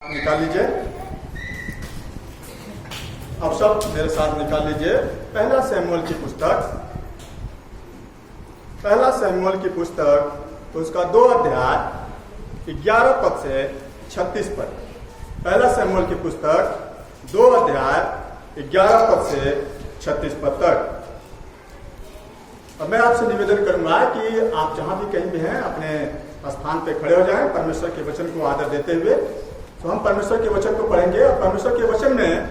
निकाल लीजिए। अब सब मेरे साथ निकाल लीजिए। पहला शमूएल की पुस्तक तो उसका 2 अध्याय 11 पद से 36 पद। पहला शमूएल की पुस्तक 2 अध्याय 11 पद से 36 पद तक। अब मैं आपसे निवेदन करूंगा कि आप जहां भी कहीं भी हैं अपने स्थान पे खड़े हो जाएं, परमेश्वर के वचन को आदर देते हुए। तो हम परमेश्वर के वचन को पढ़ेंगे और परमेश्वर के वचन में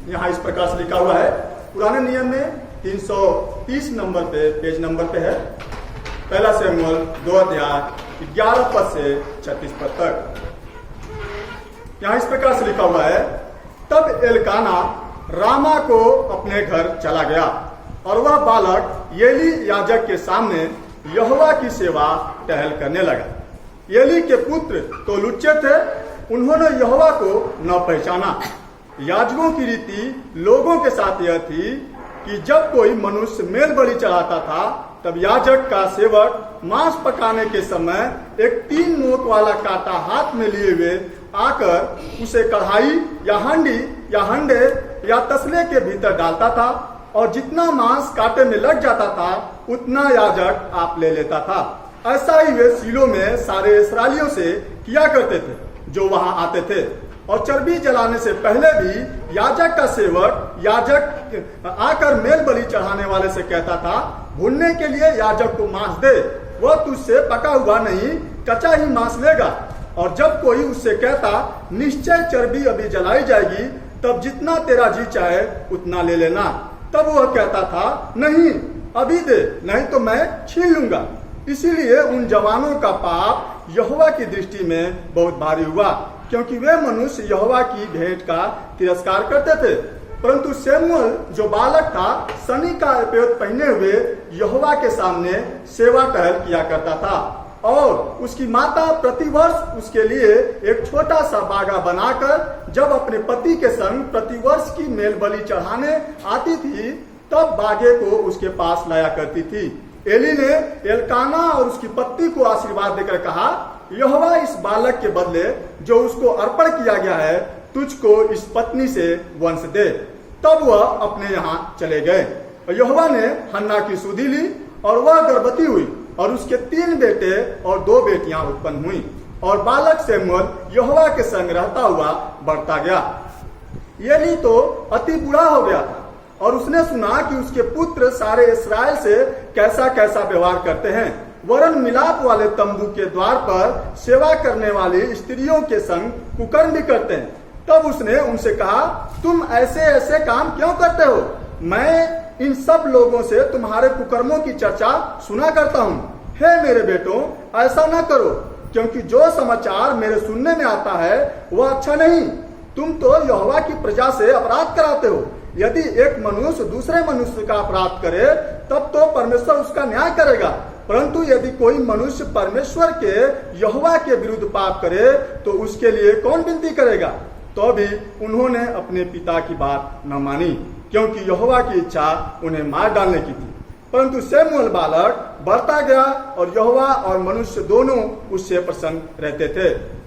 यहाँ इस प्रकार से लिखा हुआ है। पुराने नियम में 330 नंबर पे पेज नंबर पे है। पहला शमूएल 2 अध्याय 11 पद से 36 पद तक। यहाँ इस प्रकार से लिखा हुआ है, तब एलकाना रामा को अपने घर चला गया और वह बालक एली याजक के सामने यहोवा की सेवा टहल करने लगा। एली के पुत्र तो लुच्चे थे, उन्होंने यहोवा को न पहचाना। याजकों की रीति लोगों के साथ यह थी कि जब कोई मनुष्य मेल बलि चढ़ाता था तब याजक का सेवक मांस पकाने के समय एक 3 नोक वाला कांटा हाथ में लिए हुए आकर उसे कढ़ाई या हांडी या हंडे या तसले के भीतर डालता था और जितना मांस कांटे में लग जाता था उतना याजक आप ले लेता था। ऐसा ही वे सीलो में सारे इस्राएलियों से किया करते थे जो वहां आते थे। और चर्बी जलाने से पहले भी याजक का सेवक याजक आकर मेल बलि चढ़ाने वाले से कहता था, भूनने के लिए याजक को मांस दे, वह तुझसे पका हुआ नहीं कच्चा ही मांस लेगा। और जब कोई उससे कहता, निश्चय चर्बी अभी जलाई जाएगी, तब जितना तेरा जी चाहे उतना ले लेना, तब वह कहता था, नहीं अभी दे, नहीं तो मैं छीन लूंगा। इसीलिए उन जवानों का पाप यहोवा की दृष्टि में बहुत भारी हुआ, क्योंकि वे मनुष्य यहोवा की भेंट का तिरस्कार करते थे। परंतु शमूएल जो बालक था सनी का एपोद पहने हुए यहोवा के सामने सेवा टहल किया करता था। और उसकी माता प्रतिवर्ष उसके लिए एक छोटा सा बागा बनाकर जब अपने पति के संग प्रतिवर्ष की मेल बलि चढ़ाने आती थी तब बागे को उसके पास लाया करती थी। एली ने एलकाना और उसकी पत्नी को आशीर्वाद देकर कहा, यहोवा इस बालक के बदले जो उसको अर्पण किया गया है तुझको इस पत्नी से वंश दे। तब वह अपने यहाँ चले गए। यहोवा ने हन्ना की सुधि ली और वह गर्भवती हुई और उसके 3 बेटे और 2 बेटियां उत्पन्न हुई। और बालक शमूएल यहोवा के संग रहता हुआ बढ़ता गया। एली तो अति बूढ़ा हो गया था और उसने सुना कि उसके पुत्र सारे इस्राएल से कैसा कैसा व्यवहार करते हैं, वरन मिलाप वाले तंबू के द्वार पर सेवा करने वाली स्त्रियों के संग कुकर्म भी करते हैं। तब उसने उनसे कहा, तुम ऐसे ऐसे काम क्यों करते हो? मैं इन सब लोगों से तुम्हारे कुकर्मों की चर्चा सुना करता हूँ। हे मेरे बेटों, ऐसा न करो, क्योंकि जो समाचार मेरे सुनने में आता है वह अच्छा नहीं। तुम तो यहोवा की प्रजा से अपराध कराते हो। यदि एक मनुष्य दूसरे मनुष्य का अपराध करे तब तो परमेश्वर उसका न्याय करेगा, परंतु यदि कोई मनुष्य परमेश्वर के यहोवा के विरुद्ध पाप करे तो उसके लिए कौन विनती करेगा? तो भी उन्होंने अपने पिता की बात न मानी, क्योंकि यहोवा की इच्छा उन्हें मार डालने की थी। परंतु शमूएल बालक बढ़ता गया और यहोवा और मनुष्य दोनों उससे प्रसन्न रहते थे।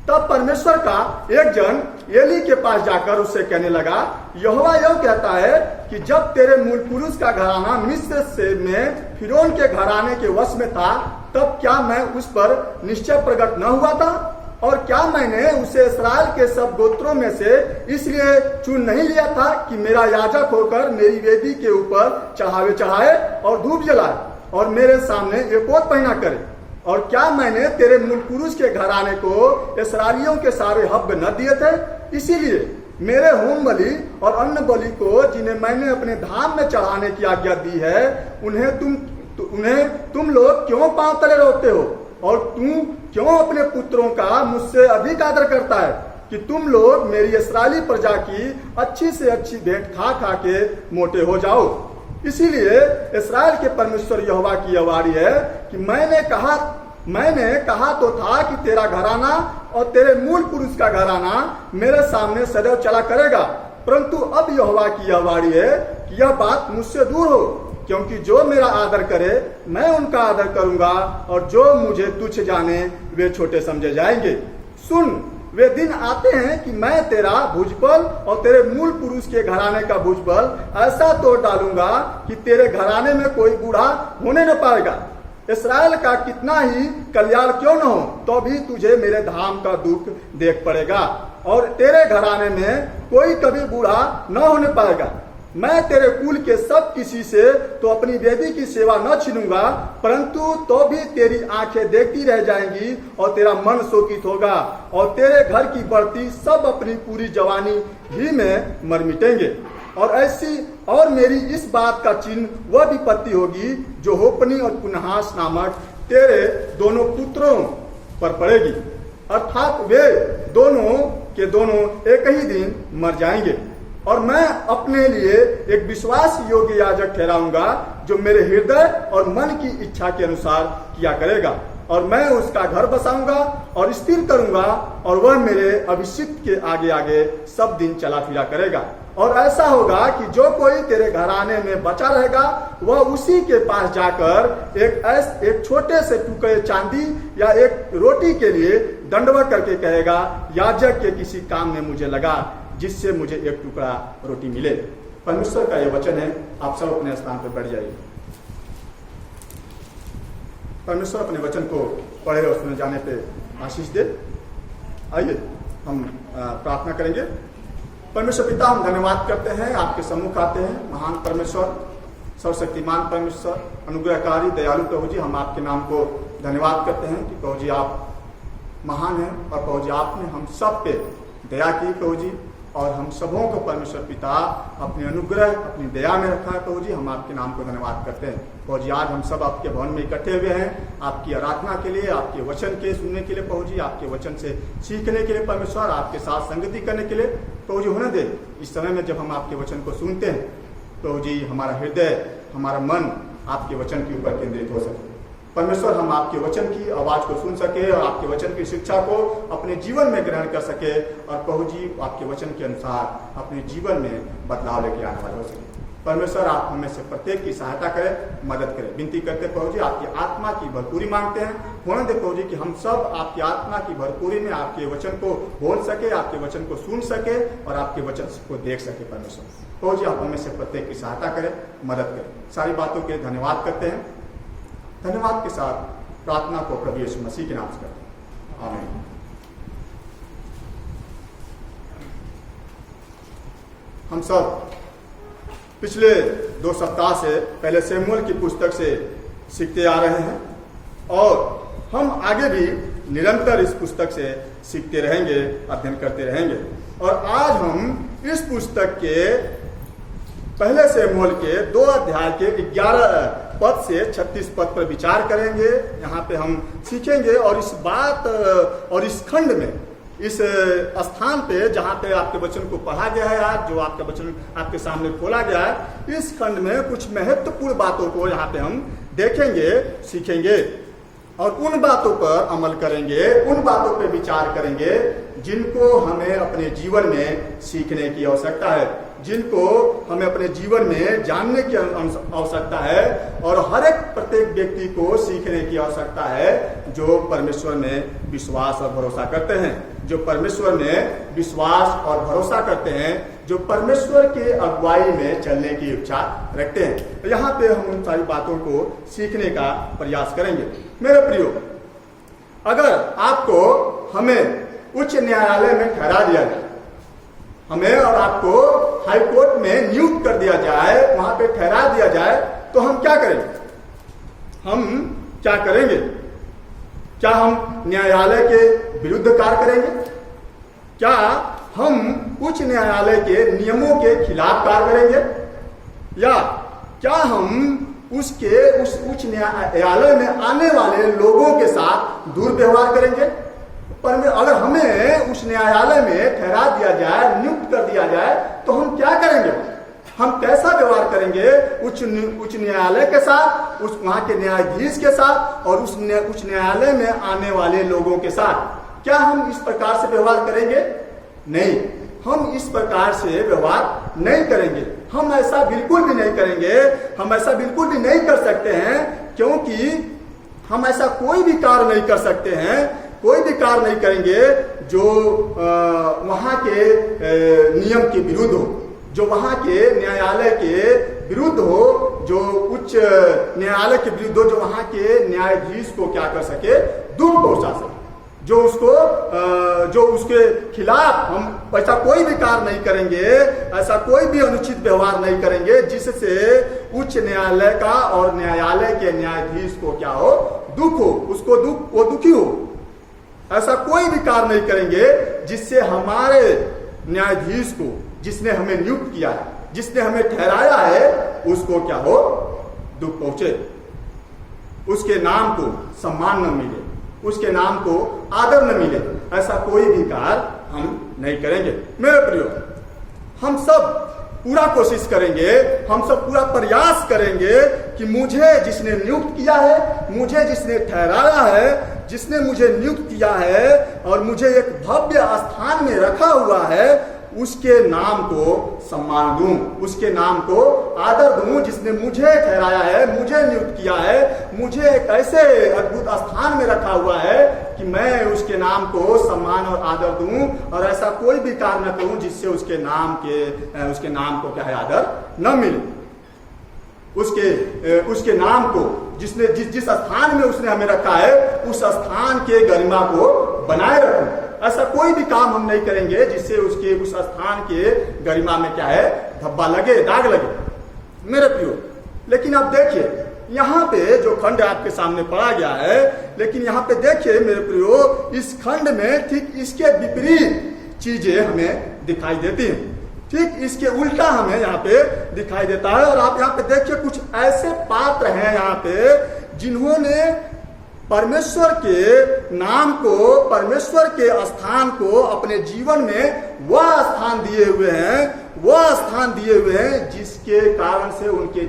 तब परमेश्वर का एक जन एली के पास जाकर उससे कहने लगा, यहोवा यह कहता है कि जब तेरे मूल पुरुष का घराना मिस्र से में फिरौन के घराने के वश में था तब क्या मैं उस पर निश्चय प्रकट न हुआ था? और क्या मैंने उसे इस्राएल के सब गोत्रों में से इसलिए चुन नहीं लिया था कि मेरा याजक होकर मेरी वेदी के ऊपर चढ़ावे चढ़ाए और धूप जलाए और मेरे सामने एपोद पहना करे? और क्या मैंने तेरे मूल पुरुष के घराने को इस्राएलियों के सारे हव्य न दिए थे? इसीलिए मेरे होम बलि और अन्न बलि को जिन्हें मैंने अपने धाम में चढ़ाने की आज्ञा दी है उन्हें तुम लोग क्यों पांव तले रोकते हो? और तू क्यों अपने पुत्रों का मुझसे अधिक आदर करता है कि तुम लोग मेरी इस्राएली प्रजा की अच्छी से अच्छी भेंट खा खा के मोटे हो जाओ? इसीलिए इस्राएल के परमेश्वर यहोवा की यह वाणी है कि मैंने कहा तो था कि तेरा घराना और तेरे मूल पुरुष का घराना मेरे सामने सदैव चला करेगा, परंतु अब यहोवा की यह वाणी है कि यह बात मुझसे दूर हो, क्योंकि जो मेरा आदर करे मैं उनका आदर करूंगा और जो मुझे तुच्छ जाने वे छोटे समझे जाएंगे। सुन, वे दिन आते हैं कि मैं तेरा भुजबल और तेरे मूल पुरुष के घराने का भुजबल ऐसा तोड़ डालूंगा कि तेरे घराने में कोई बूढ़ा होने न पाएगा। इस्राएल का कितना ही कल्याण क्यों न हो, तो भी तुझे मेरे धाम का दुख देख पड़ेगा और तेरे घराने में कोई कभी बूढ़ा न होने पाएगा। मैं तेरे कुल के सब किसी से तो अपनी वेदी की सेवा न छीनूंगा, परंतु तो भी तेरी आंखें देखती रह जाएंगी और तेरा मन शोकित होगा और तेरे घर की बढ़ती सब अपनी पूरी जवानी ही में मर मिटेंगे। और मेरी इस बात का चिन्ह वह विपत्ति होगी जो होपनी और पुनहास नामक तेरे दोनों पुत्रों पर पड़ेगी, अर्थात वे दोनों के दोनों एक ही दिन मर जाएंगे। और मैं अपने लिए एक विश्वास योग्य याजक ठहराऊंगा जो मेरे हृदय और मन की इच्छा के अनुसार किया करेगा, और मैं उसका घर बसाऊंगा और स्थिर करूंगा, और वह मेरे अभिषिक्त के आगे आगे सब दिन चला फिरा करेगा। और ऐसा होगा कि जो कोई तेरे घराने में बचा रहेगा वह उसी के पास जाकर एक छोटे से टुकड़े चांदी या एक रोटी के लिए दंडवत करके कहेगा, याजक के किसी काम में मुझे लगा जिससे मुझे एक टुकड़ा रोटी मिले। परमेश्वर का यह वचन है। आप सब अपने स्थान पर बैठ जाइए। परमेश्वर अपने वचन को पढ़े और सुने जाने पे आशीष दे। आइए हम प्रार्थना करेंगे। परमेश्वर पिता, हम धन्यवाद करते हैं, आपके सम्मुख आते हैं। महान परमेश्वर, सर्वशक्तिमान परमेश्वर, अनुग्रहकारी दयालु प्रभु जी, हम आपके नाम को धन्यवाद करते हैं कि प्रभु जी आप महान हैं और प्रभु जी आपने हम सब पे दया की प्रभु जी, और हम सबों को परमेश्वर पिता अपने अनुग्रह अपनी दया में रखा है प्रभु जी। हम आपके नाम को धन्यवाद करते हैं प्रभु जी। आज हम सब आपके भवन में इकट्ठे हुए हैं आपकी आराधना के लिए, आपके वचन के सुनने के लिए प्रभु जी, आपके वचन से सीखने के लिए परमेश्वर, आपके साथ संगति करने के लिए प्रभु जी। होने दे इस समय में जब हम आपके वचन को सुनते हैं प्रभु जी, हमारा हृदय हमारा मन आपके वचन के ऊपर केंद्रित हो सके परमेश्वर। हम आपके वचन की आवाज को सुन सके और आपके वचन की शिक्षा को अपने जीवन में ग्रहण कर सके, और प्रभु जी आपके वचन के अनुसार अपने जीवन में बदलाव लेके आने वाले हो सके। परमेश्वर आप हमें से प्रत्येक की सहायता करें, मदद करें। विनती करते प्रभु जी, आपकी आत्मा की भरपूरी मांगते हैं। होने दे प्रभु जी कि हम सब आपकी आत्मा की भरपूरी में आपके वचन को बोल सके, आपके वचन को सुन सके और आपके वचन को देख सके। परमेश्वर प्रभु जी आप हमें से प्रत्येक की सहायता करें, मदद करें। सारी बातों के लिए धन्यवाद करते हैं। धन्यवाद के साथ प्रार्थना को प्रभु यीशु मसीह के नाम से करते हैं, आमीन। हम सब पिछले 2 सप्ताह से पहले शमूएल की पुस्तक से सीखते आ रहे हैं और हम आगे भी निरंतर इस पुस्तक से सीखते रहेंगे, अध्ययन करते रहेंगे। और आज हम इस पुस्तक के पहले शमूएल के 2 अध्याय के 11 पद से 36 पद पर विचार करेंगे। यहाँ पे हम सीखेंगे और इस बात और इस खंड में, इस स्थान पे जहाँ पे आपके वचन को पढ़ा गया है, आज जो आपका वचन आपके सामने खोला गया है, इस खंड में कुछ महत्वपूर्ण बातों को यहाँ पे हम देखेंगे, सीखेंगे और उन बातों पर अमल करेंगे, उन बातों पे विचार करेंगे जिनको हमें अपने जीवन में सीखने की आवश्यकता है, जिनको हमें अपने जीवन में जानने की आवश्यकता है और हर एक प्रत्येक व्यक्ति को सीखने की आवश्यकता है जो परमेश्वर में विश्वास और भरोसा करते हैं, जो परमेश्वर में विश्वास और भरोसा करते हैं, जो परमेश्वर के अगुवाई में चलने की इच्छा रखते हैं। तो यहाँ पे हम उन सारी बातों को सीखने का प्रयास करेंगे। मेरे प्रियो, अगर आपको हमें उच्च न्यायालय में ठहरा दिया जाए, हमें और आपको हाई कोर्ट में नियुक्त कर दिया जाए, वहां पे ठहरा दिया जाए, तो हम क्या करेंगे? हम क्या करेंगे? क्या हम न्यायालय के विरुद्ध कार्य करेंगे? क्या हम उच्च न्यायालय के नियमों के खिलाफ कार्य करेंगे? या क्या हम उस उच्च न्यायालय में आने वाले लोगों के साथ दुर्व्यवहार करेंगे? पर अगर हमें उस न्यायालय में ठहरा दिया जाए, नियुक्त कर दिया जाए, तो हम क्या करेंगे? हम कैसा व्यवहार करेंगे उच्च न्यायालय के साथ, उस वहां के न्यायाधीश के साथ और उस उच्च न्यायालय में आने वाले लोगों के साथ? क्या हम इस प्रकार से व्यवहार करेंगे? नहीं, हम इस प्रकार से व्यवहार नहीं करेंगे। हम ऐसा बिल्कुल भी नहीं करेंगे, हम ऐसा बिल्कुल भी नहीं कर सकते हैं, क्योंकि हम ऐसा कोई भी कार्य नहीं कर सकते हैं कोई भी कार्य नहीं करेंगे जो वहां के नियम के विरुद्ध हो, जो वहां के न्यायालय के विरुद्ध हो, जो उच्च न्यायालय के विरुद्ध हो, जो वहां के न्यायाधीश को क्या कर सके, दुख पहुंचा सके, जो उसके खिलाफ हम ऐसा कोई भी कार्य नहीं करेंगे, ऐसा कोई भी अनुचित व्यवहार नहीं करेंगे जिससे उच्च न्यायालय का और न्यायालय के न्यायाधीश को क्या हो, दुख हो, उसको दुख, वो दुखी हो। ऐसा कोई भी कार्य नहीं करेंगे जिससे हमारे न्यायाधीश को, जिसने हमें नियुक्त किया है, जिसने हमें ठहराया है, उसको क्या हो, दुख पहुंचे, उसके नाम को सम्मान न मिले, उसके नाम को आदर न मिले। ऐसा कोई भी कार्य हम नहीं करेंगे। मेरे प्रियो, हम सब पूरा कोशिश करेंगे, हम सब पूरा प्रयास करेंगे कि मुझे जिसने नियुक्त किया है, मुझे जिसने ठहराया है, जिसने मुझे नियुक्त किया है और मुझे एक भव्य स्थान में रखा हुआ है, उसके नाम को सम्मान दूं, उसके नाम को आदर दूं, जिसने मुझे ठहराया है, मुझे नियुक्त किया है, मुझे एक ऐसे अद्भुत स्थान में रखा हुआ है कि मैं उसके नाम को सम्मान और आदर दूं और ऐसा कोई भी कार्य न करूं जिससे उसके नाम को क्या है, आदर न मिले। उसके नाम को जिसने जिस स्थान में उसने हमें रखा है, उस स्थान के गरिमा को बनाए रखूं। ऐसा कोई भी काम हम नहीं करेंगे जिससे उस स्थान के गरिमा में क्या है, धब्बा लगे, दाग लगे। मेरे प्रियो, लेकिन आप देखिए यहाँ पे जो खंड आपके सामने पढ़ा गया है, लेकिन यहाँ पे देखिए मेरे प्रियो, इस खंड में ठीक इसके विपरीत चीजें हमें दिखाई देती हैं, ठीक इसके उल्टा हमें यहाँ पे दिखाई देता है। और आप यहाँ पे देखिए कुछ ऐसे पात्र हैं यहाँ पे जिन्होंने परमेश्वर के नाम को, परमेश्वर के स्थान को अपने जीवन में वह स्थान दिए हुए हैं जिसके कारण से उनके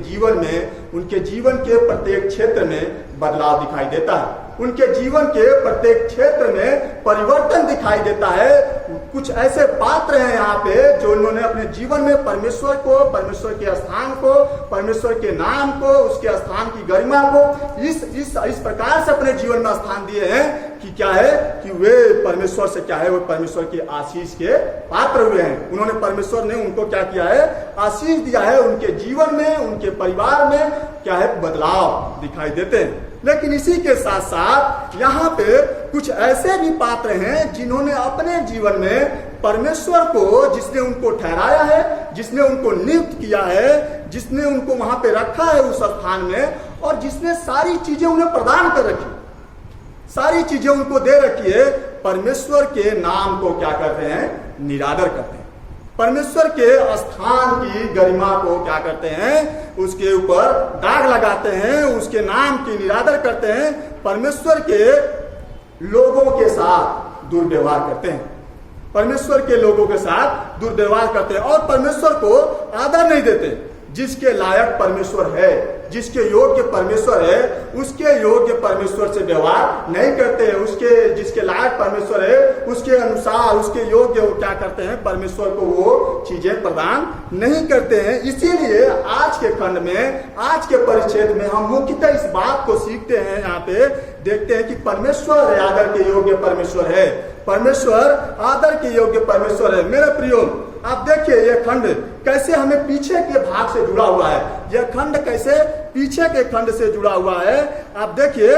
जीवन के प्रत्येक क्षेत्र में बदलाव दिखाई देता है, उनके जीवन के प्रत्येक क्षेत्र में परिवर्तन दिखाई देता है। कुछ ऐसे पात्र हैं यहाँ पे जो उन्होंने अपने जीवन में परमेश्वर को, परमेश्वर के स्थान को, परमेश्वर के नाम को, उसके स्थान की गरिमा को इस प्रकार से अपने जीवन में स्थान दिए हैं कि क्या है कि वे परमेश्वर से क्या है, वो परमेश्वर की आशीष के पात्र हुए हैं। उन्होंने, परमेश्वर ने उनको क्या किया है, आशीष दिया है। उनके जीवन में, उनके परिवार में क्या है, बदलाव दिखाई देते हैं। लेकिन इसी के साथ साथ यहाँ पे कुछ ऐसे भी पात्र हैं जिन्होंने अपने जीवन में परमेश्वर को, जिसने उनको ठहराया है, जिसने उनको नियुक्त किया है, जिसने उनको वहां पे रखा है उस स्थान में, और जिसने सारी चीजें उन्हें प्रदान कर रखी, सारी चीजें उनको दे रखी है, परमेश्वर के नाम को क्या करते हैं, निरादर करते हैं। परमेश्वर के स्थान की गरिमा को क्या करते हैं, उसके ऊपर दाग लगाते हैं, उसके नाम की निरादर करते हैं, परमेश्वर के लोगों के साथ दुर्व्यवहार करते हैं, परमेश्वर के लोगों के साथ दुर्व्यवहार करते हैं और परमेश्वर को आदर नहीं देते। जिसके लायक परमेश्वर है, जिसके योग्य परमेश्वर है, उसके योग्य परमेश्वर से व्यवहार नहीं करते हैं। उसके जिसके लायक परमेश्वर है, उसके अनुसार, उसके योग्य वो क्या करते हैं, परमेश्वर को वो चीजें प्रदान नहीं करते हैं। इसीलिए आज के खंड में, आज के परिच्छेद में हम मुख्यतः इस बात को सीखते हैं, यहाँ पे देखते हैं कि परमेश्वर आदर के योग्य परमेश्वर है, परमेश्वर आदर के योग्य परमेश्वर है। मेरे प्रियो, आप देखिए यह खंड कैसे हमें पीछे के भाग से जुड़ा हुआ है, यह खंड कैसे पीछे के खंड से जुड़ा हुआ है। आप देखिए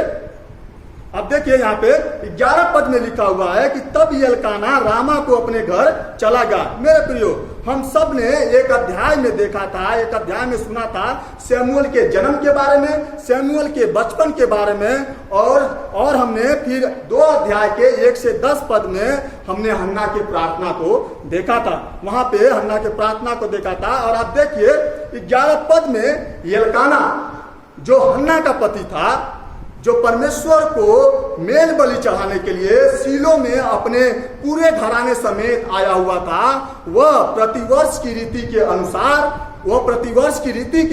यहाँ पे 11 पद में लिखा हुआ है कि तब एल्काना रामा को अपने घर चला गया। मेरे प्रियो, हम सब ने एक अध्याय में देखा था, एक अध्याय में सुना था शमूएल के जन्म के बारे में, शमूएल के बचपन के बारे में, और हमने फिर 2 अध्याय के 1 से 10 पद में हमने हन्ना की प्रार्थना को देखा था। वहां पे हन्ना की प्रार्थना को देखा था। और आप देखिए 11 पद में एल्काना जो हन्ना का पति था, जो परमेश्वर को मेल बलि चढ़ाने के लिए सीलो में अपने पूरे घराने समेत आया हुआ था, वह प्रतिवर्ष की रीति के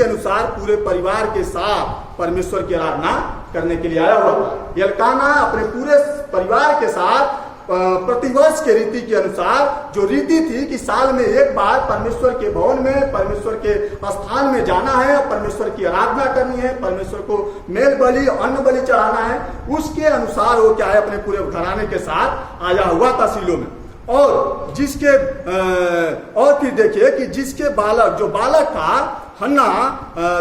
अनुसार पूरे परिवार के साथ परमेश्वर की आराधना करने के लिए आया हुआ था। एल्काना अपने पूरे परिवार के साथ प्रतिवर्ष के रीति के अनुसार जो रीति थी कि साल में एक बार परमेश्वर के भवन में, परमेश्वर के स्थान में जाना है, परमेश्वर की आराधना करनी है, परमेश्वर को मेल बलि, अन्न बलि चढ़ाना है, उसके अनुसार वो क्या है अपने पूरे घराने के साथ आया हुआ था शीलो में। और जिसके और फिर देखिए कि जिसके बालक, जो बालक था हन्ना,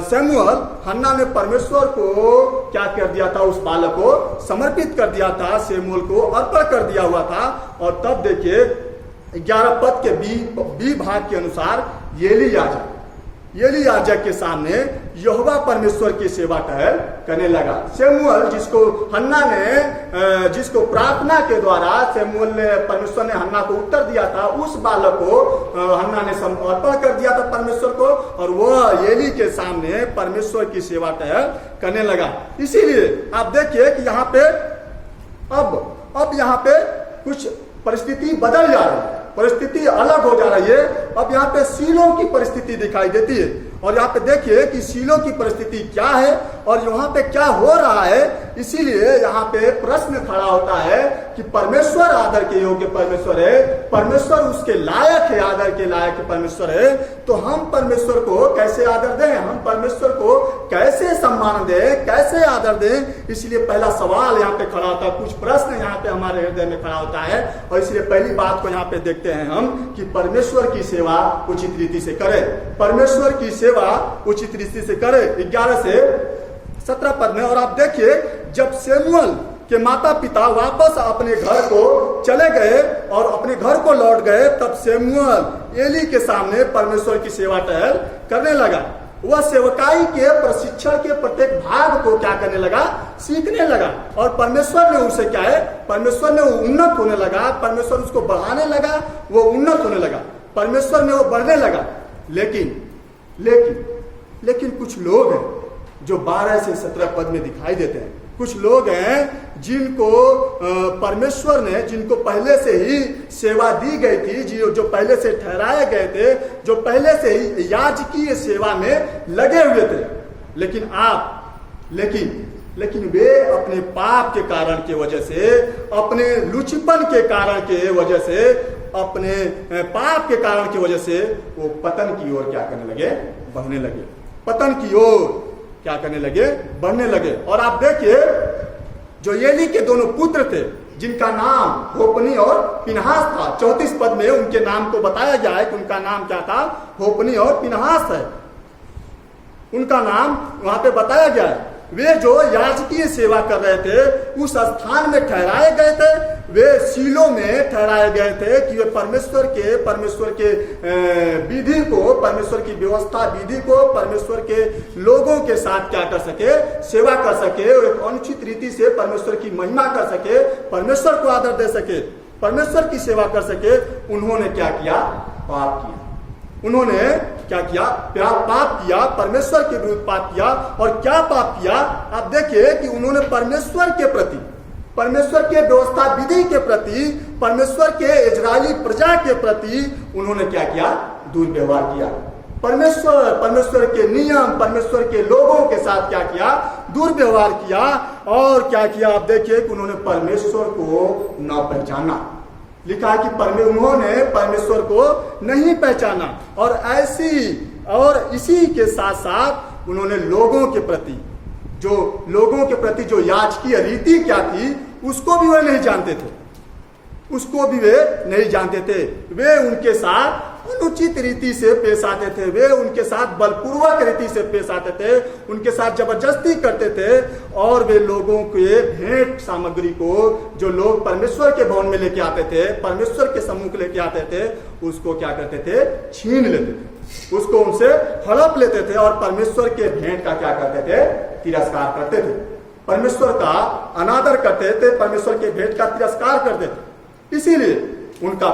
सैमुअल, हन्ना ने परमेश्वर को क्या कर दिया था, उस बालक को समर्पित कर दिया था, सैमुअल को अर्पण कर दिया हुआ था। और तब देखिए 11 पद के बी भाग के अनुसार एली याजक के सामने यहोवा परमेश्वर की सेवा करने लगा। सैमुअल, जिसको हन्ना ने, जिसको प्रार्थना के द्वारा सैमुअल ने, परमेश्वर ने हन्ना को उत्तर दिया था, उस बालक को हन्ना ने समर्पण कर दिया था परमेश्वर को, और वह एली के सामने परमेश्वर की सेवा करने लगा। इसीलिए आप देखिए कि यहाँ पे अब यहाँ पे कुछ परिस्थिति बदल जा रही है, परिस्थिति अलग हो जा रही है। अब यहाँ पे शीलो की परिस्थिति दिखाई देती है, और यहाँ पे देखिए कि शीलो की परिस्थिति क्या है और यहाँ पे क्या हो रहा है। इसीलिए यहाँ पे प्रश्न खड़ा होता है कि परमेश्वर आदर के योग्य परमेश्वर है, परमेश्वर उसके लायक है, आदर के लायक परमेश्वर है, तो हम परमेश्वर को कैसे आदर दें, हम परमेश्वर को कैसे सम्मान दें, कैसे आदर दें। इसलिए पहला सवाल यहाँ पे खड़ा होता है, कुछ प्रश्न यहाँ पे हमारे हृदय में खड़ा होता है। और इसलिए पहली बात को यहाँ पे देखते हैं हम कि परमेश्वर की सेवा उचित रीति से करें, परमेश्वर की सेवा उचित रीति से करें। 11 से 17 पद में, और आप देखिए जब सैमुअल के माता पिता वापस अपने घर को चले गए और अपने घर को लौट गए, तब सैमुअल एली के सामने परमेश्वर की सेवा टहल करने लगा। वह सेवकाई के प्रशिक्षण के प्रत्येक भाग को क्या करने लगा, सीखने लगा। और परमेश्वर ने उसे क्या है, परमेश्वर ने वो उन्नत होने लगा, परमेश्वर उसको बढ़ाने लगा, वो उन्नत होने लगा, परमेश्वर में वो बढ़ने लगा। लेकिन कुछ लोग हैं जो 12 से 17 पद में दिखाई देते हैं। कुछ लोग हैं जिनको परमेश्वर ने, जिनको पहले से ही सेवा दी गई थी, जो पहले से ठहराए गए थे, जो पहले से ही याजकीय सेवा में लगे हुए थे, लेकिन वे अपने पाप के कारण की वजह से, अपने लुचिपन के कारण के वजह से, अपने पाप के कारण की वजह से वो पतन की ओर क्या करने लगे, बढ़ने लगे, पतन की ओर क्या करने लगे, बढ़ने लगे। और आप देखिए जो एली के दोनों पुत्र थे, जिनका नाम होपनी और पिनहास था, 34 पद में उनके नाम को बताया गया है कि उनका नाम क्या था, होपनी और पिनहास है, उनका नाम वहां पे बताया गया है। वे जो याजकीय सेवा कर रहे थे, उस स्थान में ठहराए गए थे, वे शीलो में ठहराए गए थे कि वे परमेश्वर के विधि को, परमेश्वर की व्यवस्था विधि को, परमेश्वर के लोगों के साथ क्या कर सके, सेवा कर सके, एक अनुचित रीति से परमेश्वर की महिमा कर सके, परमेश्वर को आदर दे सके, परमेश्वर की सेवा कर सके। उन्होंने क्या किया, पाप किया। उन्होंने क्या किया, पाप किया, परमेश्वर के विरुद्ध पाप किया। और क्या पाप किया, आप देखिए कि उन्होंने परमेश्वर के प्रति, परमेश्वर के व्यवस्था विधि के प्रति, परमेश्वर के इजरायली प्रजा के प्रति उन्होंने क्या किया, दुर्व्यवहार किया। परमेश्वर के नियम, परमेश्वर के लोगों के साथ क्या किया, दुर्व्यवहार किया। और क्या किया, आप देखिए कि उन्होंने परमेश्वर को न पहचाना। लिखा है कि उन्होंने परमेश्वर को नहीं पहचाना। और इसी के साथ साथ उन्होंने लोगों के प्रति जो याजकीय रीति क्या थी, उसको भी वे नहीं जानते थे, उसको भी वे नहीं जानते थे। वे उनके साथ अनुचित रीति से पेश आते थे, वे उनके साथ बलपूर्वक रीति से पेश आते थे, उनके साथ जबरदस्ती करते थे। और वे लोगों के भेंट सामग्री को, जो लोग परमेश्वर के भवन में लेके आते थे, परमेश्वर के सम्मुख लेके आते थे, उसको क्या करते थे, छीन लेते थे, उसको उनसे हड़प लेते थे। और परमेश्वर के भेंट का क्या करते थे, तिरस्कार करते थे, परमेश्वर का अनादर करते थे, परमेश्वर के भेंट का तिरस्कार करते थे। इसीलिए उनका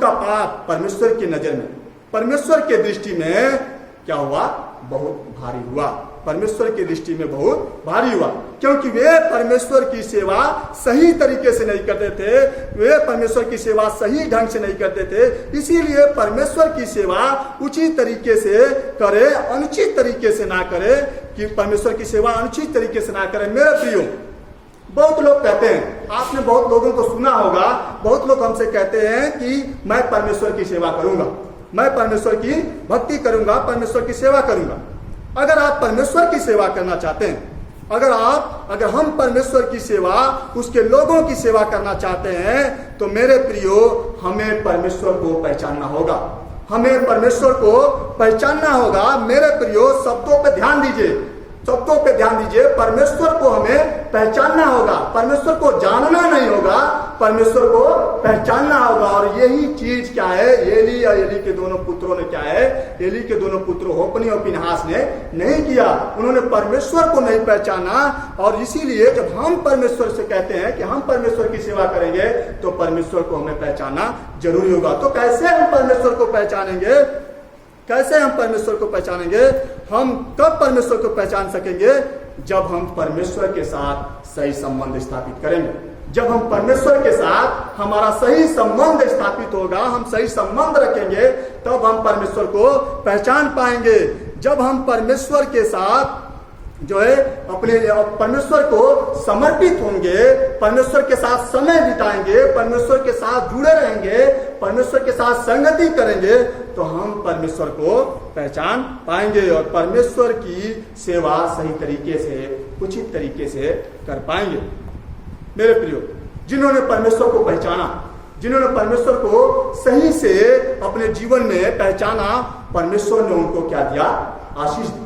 पाप परमेश्वर की नजर में, परमेश्वर के दृष्टि में क्या हुआ, बहुत भारी हुआ, परमेश्वर की दृष्टि में बहुत भारी हुआ। क्योंकि वे परमेश्वर की सेवा सही तरीके से नहीं करते थे, वे परमेश्वर की सेवा सही ढंग से नहीं करते थे। इसीलिए परमेश्वर की सेवा उचित तरीके से करे, अनुचित तरीके से ना करे, कि परमेश्वर की सेवा अनुचित तरीके से ना करे। मेरे प्रियो, बहुत लोग कहते हैं, आपने बहुत लोगों को सुना होगा, बहुत लोग हमसे कहते हैं कि मैं परमेश्वर की सेवा करूंगा, मैं परमेश्वर की भक्ति करूंगा, परमेश्वर की सेवा करूंगा। अगर आप परमेश्वर की सेवा करना चाहते हैं, अगर हम परमेश्वर की सेवा, उसके लोगों की सेवा करना चाहते हैं, तो मेरे प्रियो, हमें परमेश्वर को पहचानना होगा, हमें परमेश्वर को पहचानना होगा। मेरे प्रियो, शब्दों पे ध्यान दीजिए, शब्दों पे ध्यान दीजिए। परमेश्वर को हमें पहचानना होगा, परमेश्वर को जानना नहीं होगा, परमेश्वर को पहचानना होगा। और यही चीज क्या है, एली और एली के दोनों पुत्रों ने क्या है, एली के दोनों पुत्रों होपनी और फिनहास ने नहीं किया। उन्होंने परमेश्वर को नहीं पहचाना। और इसीलिए जब हम परमेश्वर से कहते हैं कि हम परमेश्वर की सेवा करेंगे, तो परमेश्वर को हमें पहचानना जरूरी होगा। तो कैसे हम परमेश्वर को पहचानेंगे, कैसे हम परमेश्वर को पहचानेंगे? हम कब परमेश्वर को पहचान सकेंगे? जब हम परमेश्वर के साथ सही संबंध स्थापित करेंगे। जब हम परमेश्वर के साथ हमारा सही संबंध स्थापित होगा, हम सही संबंध रखेंगे, तब हम परमेश्वर को पहचान पाएंगे। जब हम परमेश्वर के साथ जो है अपने परमेश्वर को समर्पित होंगे, परमेश्वर के साथ समय बिताएंगे, परमेश्वर के साथ जुड़े रहेंगे, परमेश्वर के साथ संगति करेंगे, तो हम परमेश्वर को पहचान पाएंगे और परमेश्वर की सेवा सही तरीके से, उचित तरीके से कर पाएंगे। मेरे प्रियो, जिन्होंने परमेश्वर को पहचाना, जिन्होंने परमेश्वर को सही से अपने जीवन में पहचाना, परमेश्वर ने उनको क्या दिया? आशीष दी।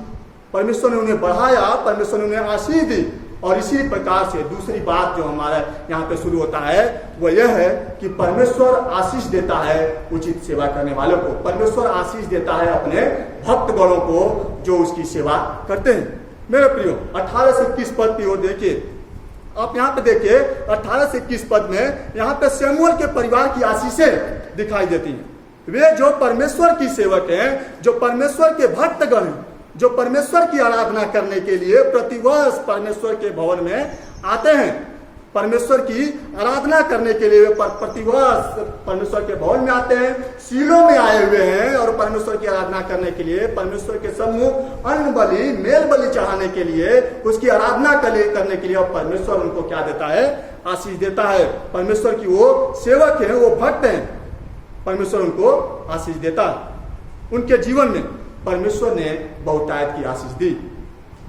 परमेश्वर ने उन्हें बढ़ाया, परमेश्वर ने उन्हें आशीष दी। और इसी प्रकार से दूसरी बात जो हमारा यहाँ पे शुरू होता है, वो यह है कि परमेश्वर आशीष देता है उचित सेवा करने वालों को। परमेश्वर आशीष देता है अपने भक्तगणों को जो उसकी सेवा करते हैं। मेरे प्रियो, 18 से 21 पद की ओर देखिए। आप यहाँ पे देखिए 18 से 21 पद में यहाँ पे शमूएल के परिवार की आशीषें दिखाई देती हैं। वे जो परमेश्वर की सेवक हैं, जो परमेश्वर के भक्तगण हैं, जो परमेश्वर की आराधना करने के लिए प्रतिवर्ष परमेश्वर के भवन में आते हैं, परमेश्वर की आराधना करने के लिए प्रतिवर्ष परमेश्वर के भवन में आते हैं, शीलो में आए हुए हैं और परमेश्वर की आराधना करने के लिए, परमेश्वर के सम्मुख अन्न बलि, मेल बलि चढ़ाने के लिए, उसकी आराधना करने के लिए, और परमेश्वर उनको क्या देता है? आशीष देता है। परमेश्वर की वो सेवक है, वो भक्त हैं, परमेश्वर उनको आशीष देता है। उनके जीवन में परमेश्वर ने बहुतायत की आशीष दी।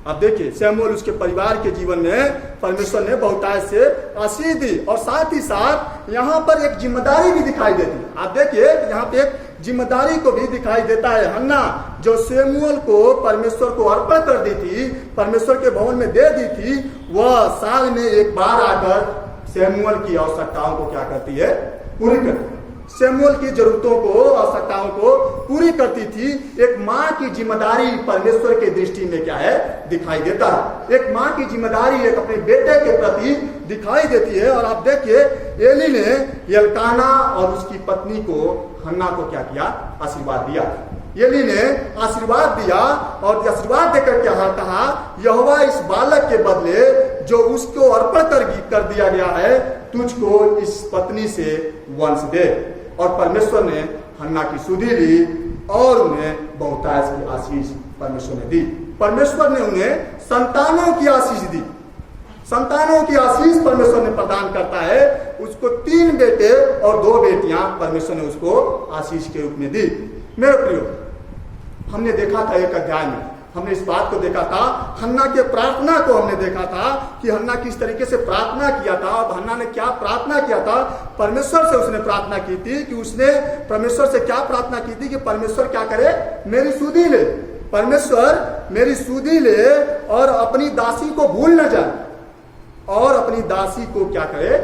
अब देखिए, शमूएल उसके परिवार के जीवन में परमेश्वर ने बहुतायत से आशीष दी। और साथ ही साथ यहाँ पर एक जिम्मेदारी भी दिखाई देती है। आप देखिए, यहाँ पे एक जिम्मेदारी को भी दिखाई देता है। हन्ना जो शमूएल को परमेश्वर को अर्पण कर दी थी, परमेश्वर के भवन में दे दी थी, वह साल में एक बार आकर शमूएल की आवश्यकताओं को क्या करती है? पूरी करती है। शमूएल की जरूरतों को, आवश्यकताओं को पूरी करती थी। एक माँ की जिम्मेदारी परमेश्वर के दृष्टि में क्या है? दिखाई देता है। एक माँ की जिम्मेदारी एक अपने बेटे के प्रति दिखाई देती है। और आप देखिए, एली ने एल्काना और उसकी पत्नी को, हन्ना को क्या किया? आशीर्वाद दिया। एली ने आशीर्वाद दिया और आशीर्वाद देकर क्या कहा? यहोवा इस बालक के बदले जो उसको अर्पण कर दिया गया है, तुझको इस पत्नी से वंश दे। और परमेश्वर ने हन्ना की सुधि ली और उन्हें बहुतायत की आशीष परमेश्वर ने दी। परमेश्वर ने उन्हें संतानों की आशीष दी। संतानों की आशीष परमेश्वर ने प्रदान करता है। उसको 3 बेटे और 2 बेटियां परमेश्वर ने उसको आशीष के रूप में दी। मेरे प्रियो, हमने देखा था एक अध्याय में, हमने इस बात को देखा था, हन्ना के प्रार्थना को हमने देखा था कि हन्ना किस तरीके से प्रार्थना किया था। अब हन्ना ने क्या प्रार्थना किया था? परमेश्वर से उसने प्रार्थना की थी कि उसने परमेश्वर से क्या प्रार्थना की थी कि परमेश्वर क्या करे? मेरी सुधि ले, परमेश्वर मेरी सुधि ले और अपनी दासी को भूल न जाए और अपनी दासी को क्या करे?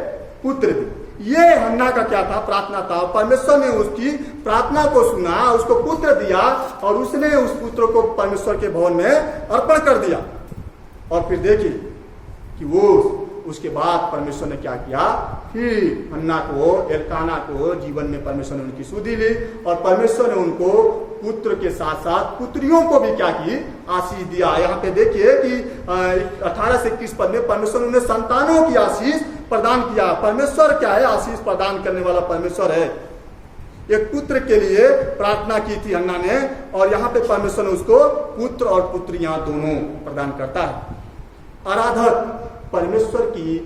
पुत्र दे। ये हन्ना का क्या था? प्रार्थना था। परमेश्वर ने उसकी प्रार्थना को सुना, उसको पुत्र दिया और उसने उस पुत्र को परमेश्वर के भवन में अर्पण कर दिया। और फिर देखिए कि वो उसके बाद परमेश्वर ने क्या किया? फिर हन्ना को, एल्काना को जीवन में परमेश्वर ने उनकी सुधि ली और परमेश्वर ने उनको पुत्र के साथ साथ पुत्रियों को भी क्या की? आशीष दिया। यहाँ पे देखिए कि 18 से 21 पद में परमेश्वर ने संतानों की आशीष प्रदान किया। परमेश्वर क्या है? आशीष प्रदान करने वाला परमेश्वर है। एक पुत्र के लिए प्रार्थना की थी हन्ना ने और यहाँ पे परमेश्वर ने उसको पुत्र और पुत्रियां दोनों प्रदान करता है। आराधक परमेश्वर की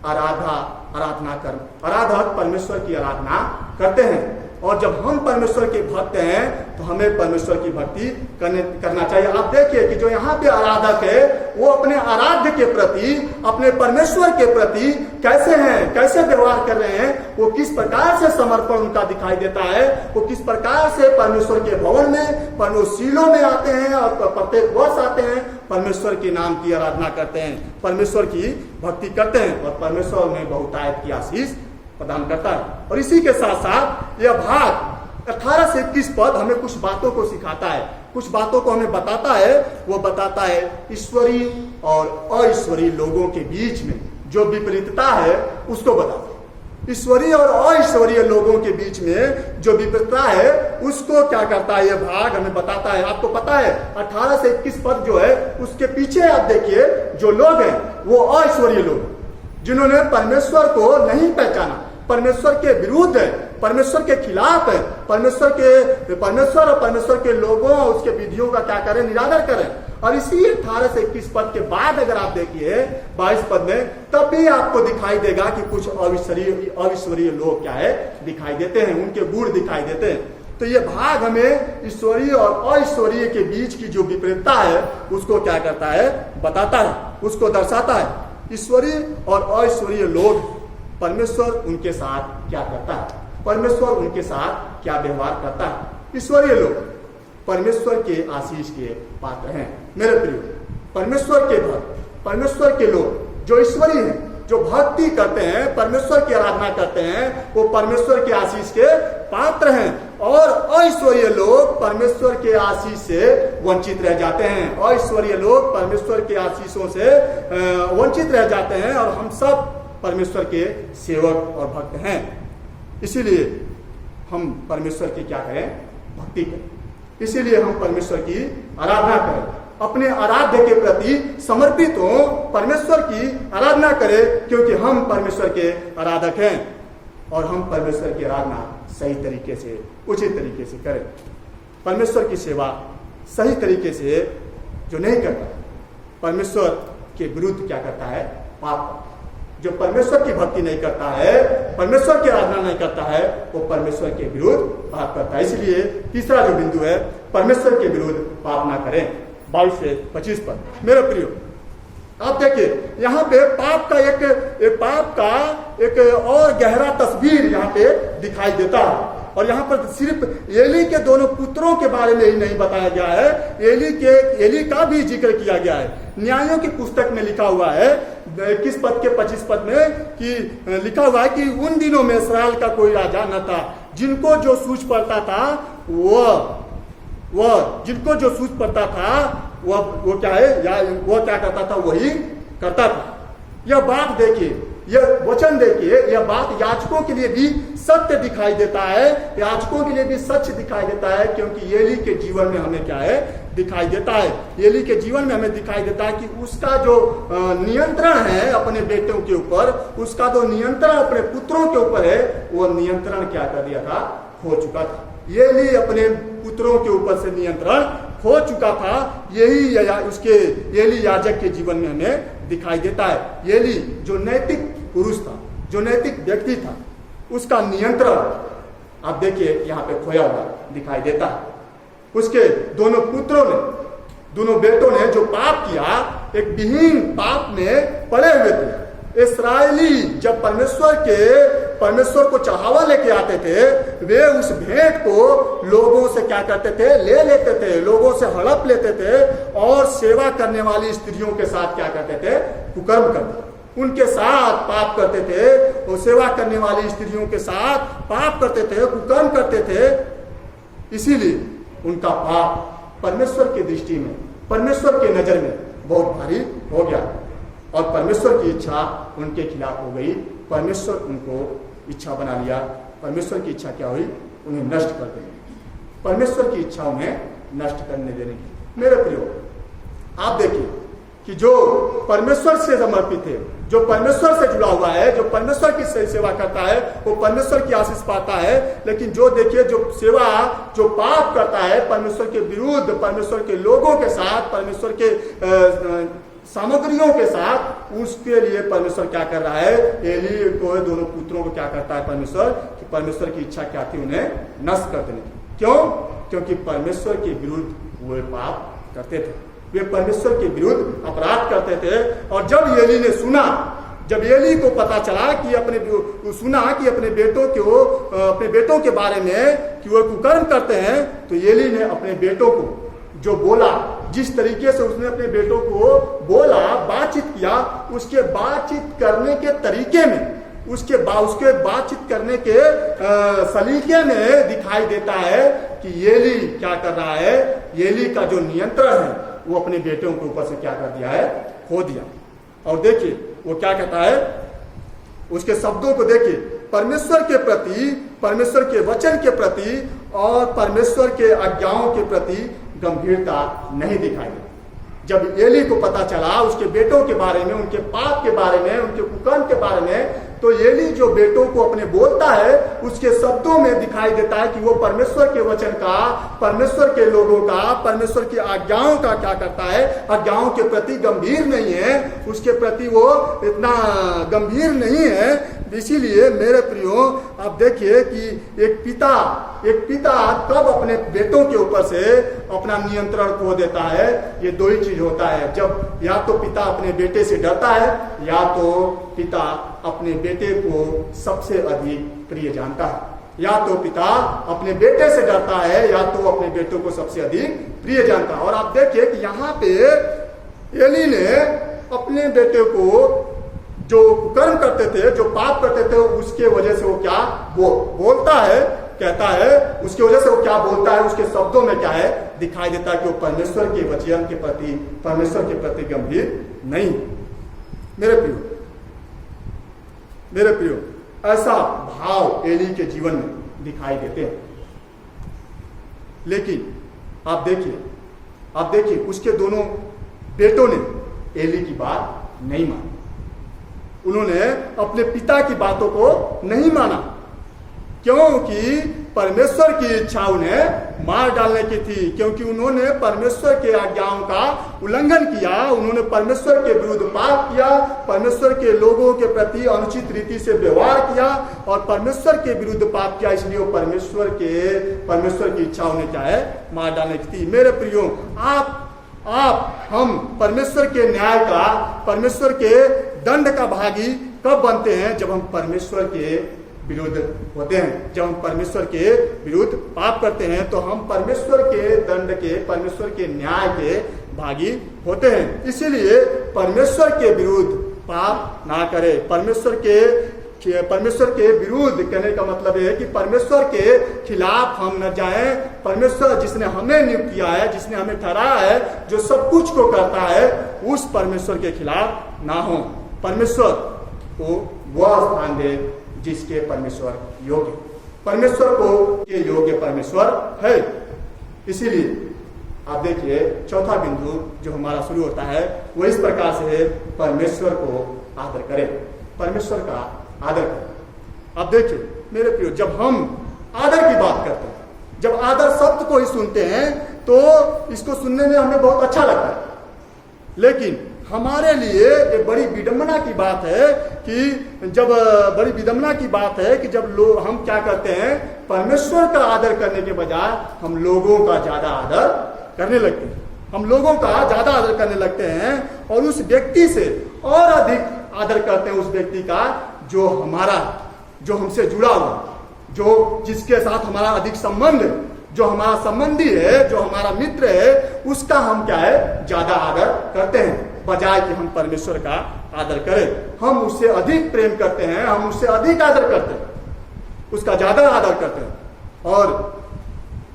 आराधक परमेश्वर की आराधना करते हैं। और जब हम परमेश्वर के भक्त हैं तो हमें परमेश्वर की भक्ति करना चाहिए। आप देखिए कि जो यहाँ पे आराधक है वो अपने आराध्य के प्रति, अपने परमेश्वर के प्रति कैसे हैं, कैसे व्यवहार कर रहे हैं, वो किस प्रकार से समर्पण उनका दिखाई देता है, वो किस प्रकार से परमेश्वर के भवन में, परमेश्वरों में आते हैं और प्रत्येक वर्ष आते हैं, परमेश्वर के नाम की आराधना करते हैं, परमेश्वर की भक्ति करते हैं और परमेश्वर उन्हें बहुतायत की आशीष प्रदान करता है। और इसी के साथ साथ यह भाग 18 से 21 पद हमें कुछ बातों को सिखाता है, कुछ बातों को हमें बताता है। वो बताता है ईश्वरीय और अईश्वरीय लोगों के बीच में जो विपरीतता है उसको बताता है। ईश्वरीय और अईश्वरीय लोगों के बीच में जो विपरीतता है उसको क्या करता है, यह भाग हमें बताता है। आपको पता है 18 से 21 पद जो है उसके पीछे आप देखिए जो लोग हैं वो अईश्वरीय लोग जिन्होंने परमेश्वर को नहीं पहचाना, परमेश्वर के विरुद्ध है, परमेश्वर के खिलाफ है, परमेश्वर और परमेश्वर के लोगों और उसके विधियों का क्या करें, निरादर करें। और इसी 18 से 21 पद के बाद अगर आप देखिए 22 पद में, तब भी आपको दिखाई देगा कि कुछ अविश्वरीय लोग क्या है दिखाई देते हैं, उनके गुण दिखाई देते हैं। तो ये भाग हमें ईश्वरीय और अईश्वरीय के बीच की जो विपरीतता है उसको क्या करता है, बताता है, उसको दर्शाता है। ईश्वरीय और अईश्वरीय लोग, परमेश्वर उनके साथ क्या करता है, परमेश्वर उनके साथ क्या व्यवहार करता है। ईश्वरीय लोग परमेश्वर के आशीष के पात्र हैं। मेरे प्रिय, परमेश्वर के भक्त, परमेश्वर के लोग जो ईश्वरीय हैं, जो भक्ति करते हैं, परमेश्वर की आराधना करते हैं, वो परमेश्वर के आशीष के पात्र हैं। और अईश्वरीय लोग परमेश्वर के आशीष से वंचित रह जाते हैं, अईश्वरीय लोग परमेश्वर के आशीषों से वंचित रह जाते हैं। और हम सब परमेश्वर के सेवक और भक्त हैं, इसीलिए हम परमेश्वर की क्या करें, भक्ति करें, इसीलिए हम परमेश्वर की आराधना करें, अपने आराध्य के प्रति समर्पित हो, परमेश्वर की आराधना करें, क्योंकि हम परमेश्वर के आराधक हैं और हम परमेश्वर की आराधना सही तरीके से, उचित तरीके से करें। परमेश्वर की सेवा सही तरीके से जो नहीं करता, परमेश्वर के विरुद्ध क्या करता है, पाप। जो परमेश्वर की भक्ति नहीं करता है, परमेश्वर की आराधना नहीं करता है, वो परमेश्वर के विरुद्ध पाप करता है। इसलिए तीसरा जो बिंदु है, परमेश्वर के विरुद्ध पाप ना करें। 22 से 25 पर मेरे प्रियो, आप देखिए यहाँ पे पाप का एक और गहरा तस्वीर यहाँ पे दिखाई देता है। और यहाँ पर सिर्फ एली के दोनों पुत्रों के बारे में ही नहीं बताया गया है, एली का भी जिक्र किया गया है। न्यायों की पुस्तक में लिखा हुआ है 21 पद के 25 पद में कि लिखा हुआ है कि उन दिनों में इस्राएल का कोई राजा न था, जिनको जो सूझ पड़ता था वो क्या है, या वो क्या करता था वही करता था। यह बात देखिए, यह वचन देखिए, यह बात याजकों के लिए भी सत्य दिखाई देता है, याजकों के लिए भी सच दिखाई देता है, क्योंकि एली के जीवन में हमें क्या है, दिखाई देता है। एली के जीवन में हमें दिखाई देता है कि उसका जो नियंत्रण है अपने बेटों के ऊपर, उसका जो नियंत्रण अपने पुत्रों के ऊपर है, वो नियंत्रण क्या कर दिया था, खो चुका था। एली अपने पुत्रों के ऊपर से नियंत्रण खो चुका था। यही उसके एली याजक के जीवन में हमें दिखाई देता है। एली जो नैतिक पुरुष था, जो नैतिक व्यक्ति था, उसका नियंत्रण आप देखिए यहाँ पे खोया हुआ दिखाई देता है। उसके दोनों पुत्रों ने, दोनों बेटों ने जो पाप किया, एक विहीन पाप में पड़े हुए थे। इस्राएली जब परमेश्वर को चढ़ावा लेके आते थे, वे उस भेंट को लोगों से क्या करते थे, ले लेते थे, लोगों से हड़प लेते थे और सेवा करने वाली स्त्रियों के साथ क्या करते थे, कुकर्म करते थे, उनके साथ पाप करते थे। और सेवा करने वाली स्त्रियों के साथ पाप करते थे, कुकर्म करते थे। इसीलिए उनका पाप परमेश्वर की दृष्टि में, परमेश्वर के नजर में बहुत भारी हो गया और परमेश्वर की इच्छा उनके खिलाफ हो गई। परमेश्वर उनको इच्छा बना लिया। परमेश्वर की इच्छा क्या हुई, उन्हें नष्ट कर देने की, परमेश्वर की इच्छा उन्हें नष्ट करने देने की। मेरे प्रियो, आप देखिए कि जो परमेश्वर से समर्पित है, जो परमेश्वर से जुड़ा हुआ है, जो परमेश्वर की सेवा करता है, वो परमेश्वर की आशीष पाता है। लेकिन जो देखिए जो पाप करता है परमेश्वर के विरुद्ध, परमेश्वर के लोगों के साथ, परमेश्वर के सामग्रियों के साथ उसके लिए परमेश्वर क्या कर रहा है, एली को, दोनों पुत्रों को क्या करता है परमेश्वर, कि परमेश्वर की इच्छा क्या थी, उन्हें नष्ट कर देने की। क्यों? क्योंकि परमेश्वर के विरुद्ध वे पाप करते थे, वे परमेश्वर के विरुद्ध अपराध करते थे। और जब एली ने सुना, जब एली को पता चला कि सुना कि अपने बेटों के बारे में कि वो कुकर्म करते हैं, तो एली ने अपने बेटों को जो बोला, जिस तरीके से उसने अपने बेटों को बोला, बातचीत किया, उसके बातचीत करने के तरीके में, उसके बातचीत करने के सलीके में दिखाई देता है कि एली क्या कर रहा है, एली का जो नियंत्रण है वो अपने बेटों के ऊपर से क्या कर दिया है, खो दिया। और देखिए वो क्या कहता है, उसके शब्दों को देखिए, परमेश्वर के प्रति, परमेश्वर के वचन के प्रति और परमेश्वर के आज्ञाओं के प्रति गंभीरता नहीं दिखाई दी। जब एली को पता चला उसके बेटों के बारे में, उनके पाप के बारे में, उनके कुकर्म के बारे में, तो एली जो बेटों को अपने बोलता है, उसके शब्दों में दिखाई देता है कि वो परमेश्वर के वचन का, परमेश्वर के लोगों का, परमेश्वर की आज्ञाओं का क्या करता है, आज्ञाओं के प्रति गंभीर नहीं है, उसके प्रति वो इतना गंभीर नहीं है। इसीलिए मेरे प्रियो, आप देखिए कि एक पिता कब अपने बेटों के ऊपर से अपना नियंत्रण खो देता है। ये दो ही चीज होता है, जब या तो पिता अपने बेटे से डरता है, या तो पिता अपने बेटे को सबसे अधिक प्रिय जानता है। या तो पिता अपने बेटे से डरता है, या तो अपने बेटों को सबसे अधिक प्रिय जानता है। और आप देखिए कि यहाँ पे एली ने अपने बेटे को जो कर्म करते थे, जो पाप करते थे, उसके वजह से वो क्या बोलता है, कहता है, उसकी वजह से वो क्या बोलता है, उसके शब्दों में क्या है, दिखाई देता है कि वो परमेश्वर के वचन के प्रति, परमेश्वर के प्रति गंभीर नहीं। मेरे प्रियो, ऐसा भाव एली के जीवन में दिखाई देते हैं। लेकिन आप देखिए उसके दोनों बेटों ने एली की बात नहीं मानी, उन्होंने अपने पिता की बातों को नहीं माना, क्योंकि परमेश्वर की इच्छा उन्हें मार डालने की थी, क्योंकि उन्होंने परमेश्वर के आज्ञाओं का उल्लंघन किया, उन्होंने परमेश्वर के विरुद्ध पाप किया, परमेश्वर के लोगों के प्रति अनुचित रीति से व्यवहार किया और परमेश्वर के विरुद्ध पाप किया। इसलिए वो परमेश्वर की इच्छा उन्हें क्या है, मार डालने की थी। मेरे प्रियो, हम परमेश्वर के न्याय का, परमेश्वर के दंड का भागी कब बनते हैं? जब हम परमेश्वर के विरुद्ध होते हैं, जब हम परमेश्वर के विरुद्ध पाप करते हैं, तो हम परमेश्वर के दंड के, परमेश्वर के न्याय के भागी होते हैं। इसीलिए परमेश्वर के विरुद्ध पाप ना करें। परमेश्वर के विरुद्ध कहने का मतलब है कि परमेश्वर के खिलाफ हम न जाएं। परमेश्वर जिसने हमें नियुक्त किया है, जिसने हमें ठहराया है, जो सब कुछ को करता है, उस परमेश्वर के खिलाफ ना हो। परमेश्वर को वह स्थान दे जिसके परमेश्वर योग्य, परमेश्वर को के योग्य परमेश्वर है। इसीलिए आप देखिए चौथा बिंदु जो हमारा शुरू होता है वो इस प्रकार से है, परमेश्वर को आदर करें, परमेश्वर का आदर करें। आप देखिए मेरे प्रियो, जब हम आदर की बात करते हैं, जब आदर शब्द को ही सुनते हैं, तो इसको सुनने में हमें बहुत अच्छा लगता है, लेकिन हमारे लिए एक बड़ी विडंबना की बात है कि जब लोग, हम क्या करते हैं, परमेश्वर का आदर करने के बजाय हम लोगों का ज्यादा आदर करने लगते हैं। हम लोगों का ज्यादा आदर करने लगते हैं और उस व्यक्ति से और अधिक आदर करते हैं, उस व्यक्ति का जो हमसे जुड़ा हुआ, जिसके साथ हमारा अधिक संबंध है, जो हमारा संबंधी है, जो हमारा मित्र है, उसका हम क्या है, ज्यादा आदर करते हैं, बजाय कि हम परमेश्वर का आदर करें। हम उससे अधिक प्रेम करते हैं, हम उससे अधिक आदर करते हैं, उसका ज्यादा आदर करते हैं। और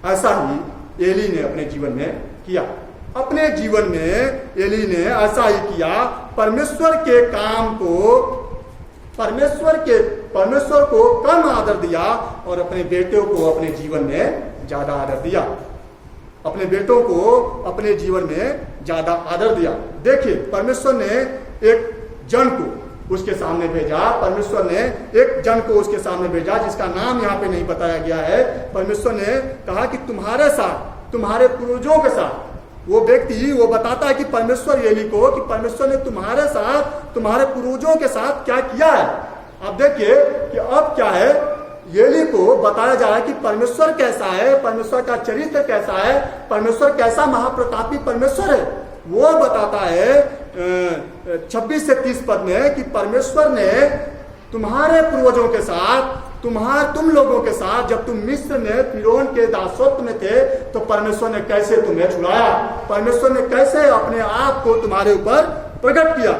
ऐसा ही एली ने अपने जीवन में किया। अपने जीवन में एली ने ऐसा ही किया, परमेश्वर के काम को, परमेश्वर को कम आदर दिया और अपने बेटों को अपने जीवन में ज्यादा आदर दिया, अपने बेटों को अपने जीवन में ज्यादा आदर दिया। देखिए परमेश्वर ने एक जन को उसके सामने भेजा, परमेश्वर ने एक जन को उसके सामने भेजा जिसका नाम यहाँ पे नहीं बताया गया है। परमेश्वर ने कहा कि तुम्हारे साथ, तुम्हारे पूर्वजों के साथ वो व्यक्ति वो बताता है कि परमेश्वर एली को कि परमेश्वर ने तुम्हारे साथ, तुम्हारे पूर्वजों के साथ क्या किया है। अब देखिए कि अब क्या है, एली को बताया जा रहा है कि परमेश्वर कैसा है, परमेश्वर का चरित्र कैसा है, परमेश्वर कैसा महाप्रतापी परमेश्वर है। वो बताता है 26 से 30 पद में कि परमेश्वर ने तुम्हारे पूर्वजों के साथ, तुम लोगों के साथ, जब तुम मिस्र में फिरौन के दासत्व में थे, तो परमेश्वर ने कैसे तुम्हें छुड़ाया, परमेश्वर ने कैसे अपने आप को तुम्हारे ऊपर प्रकट किया।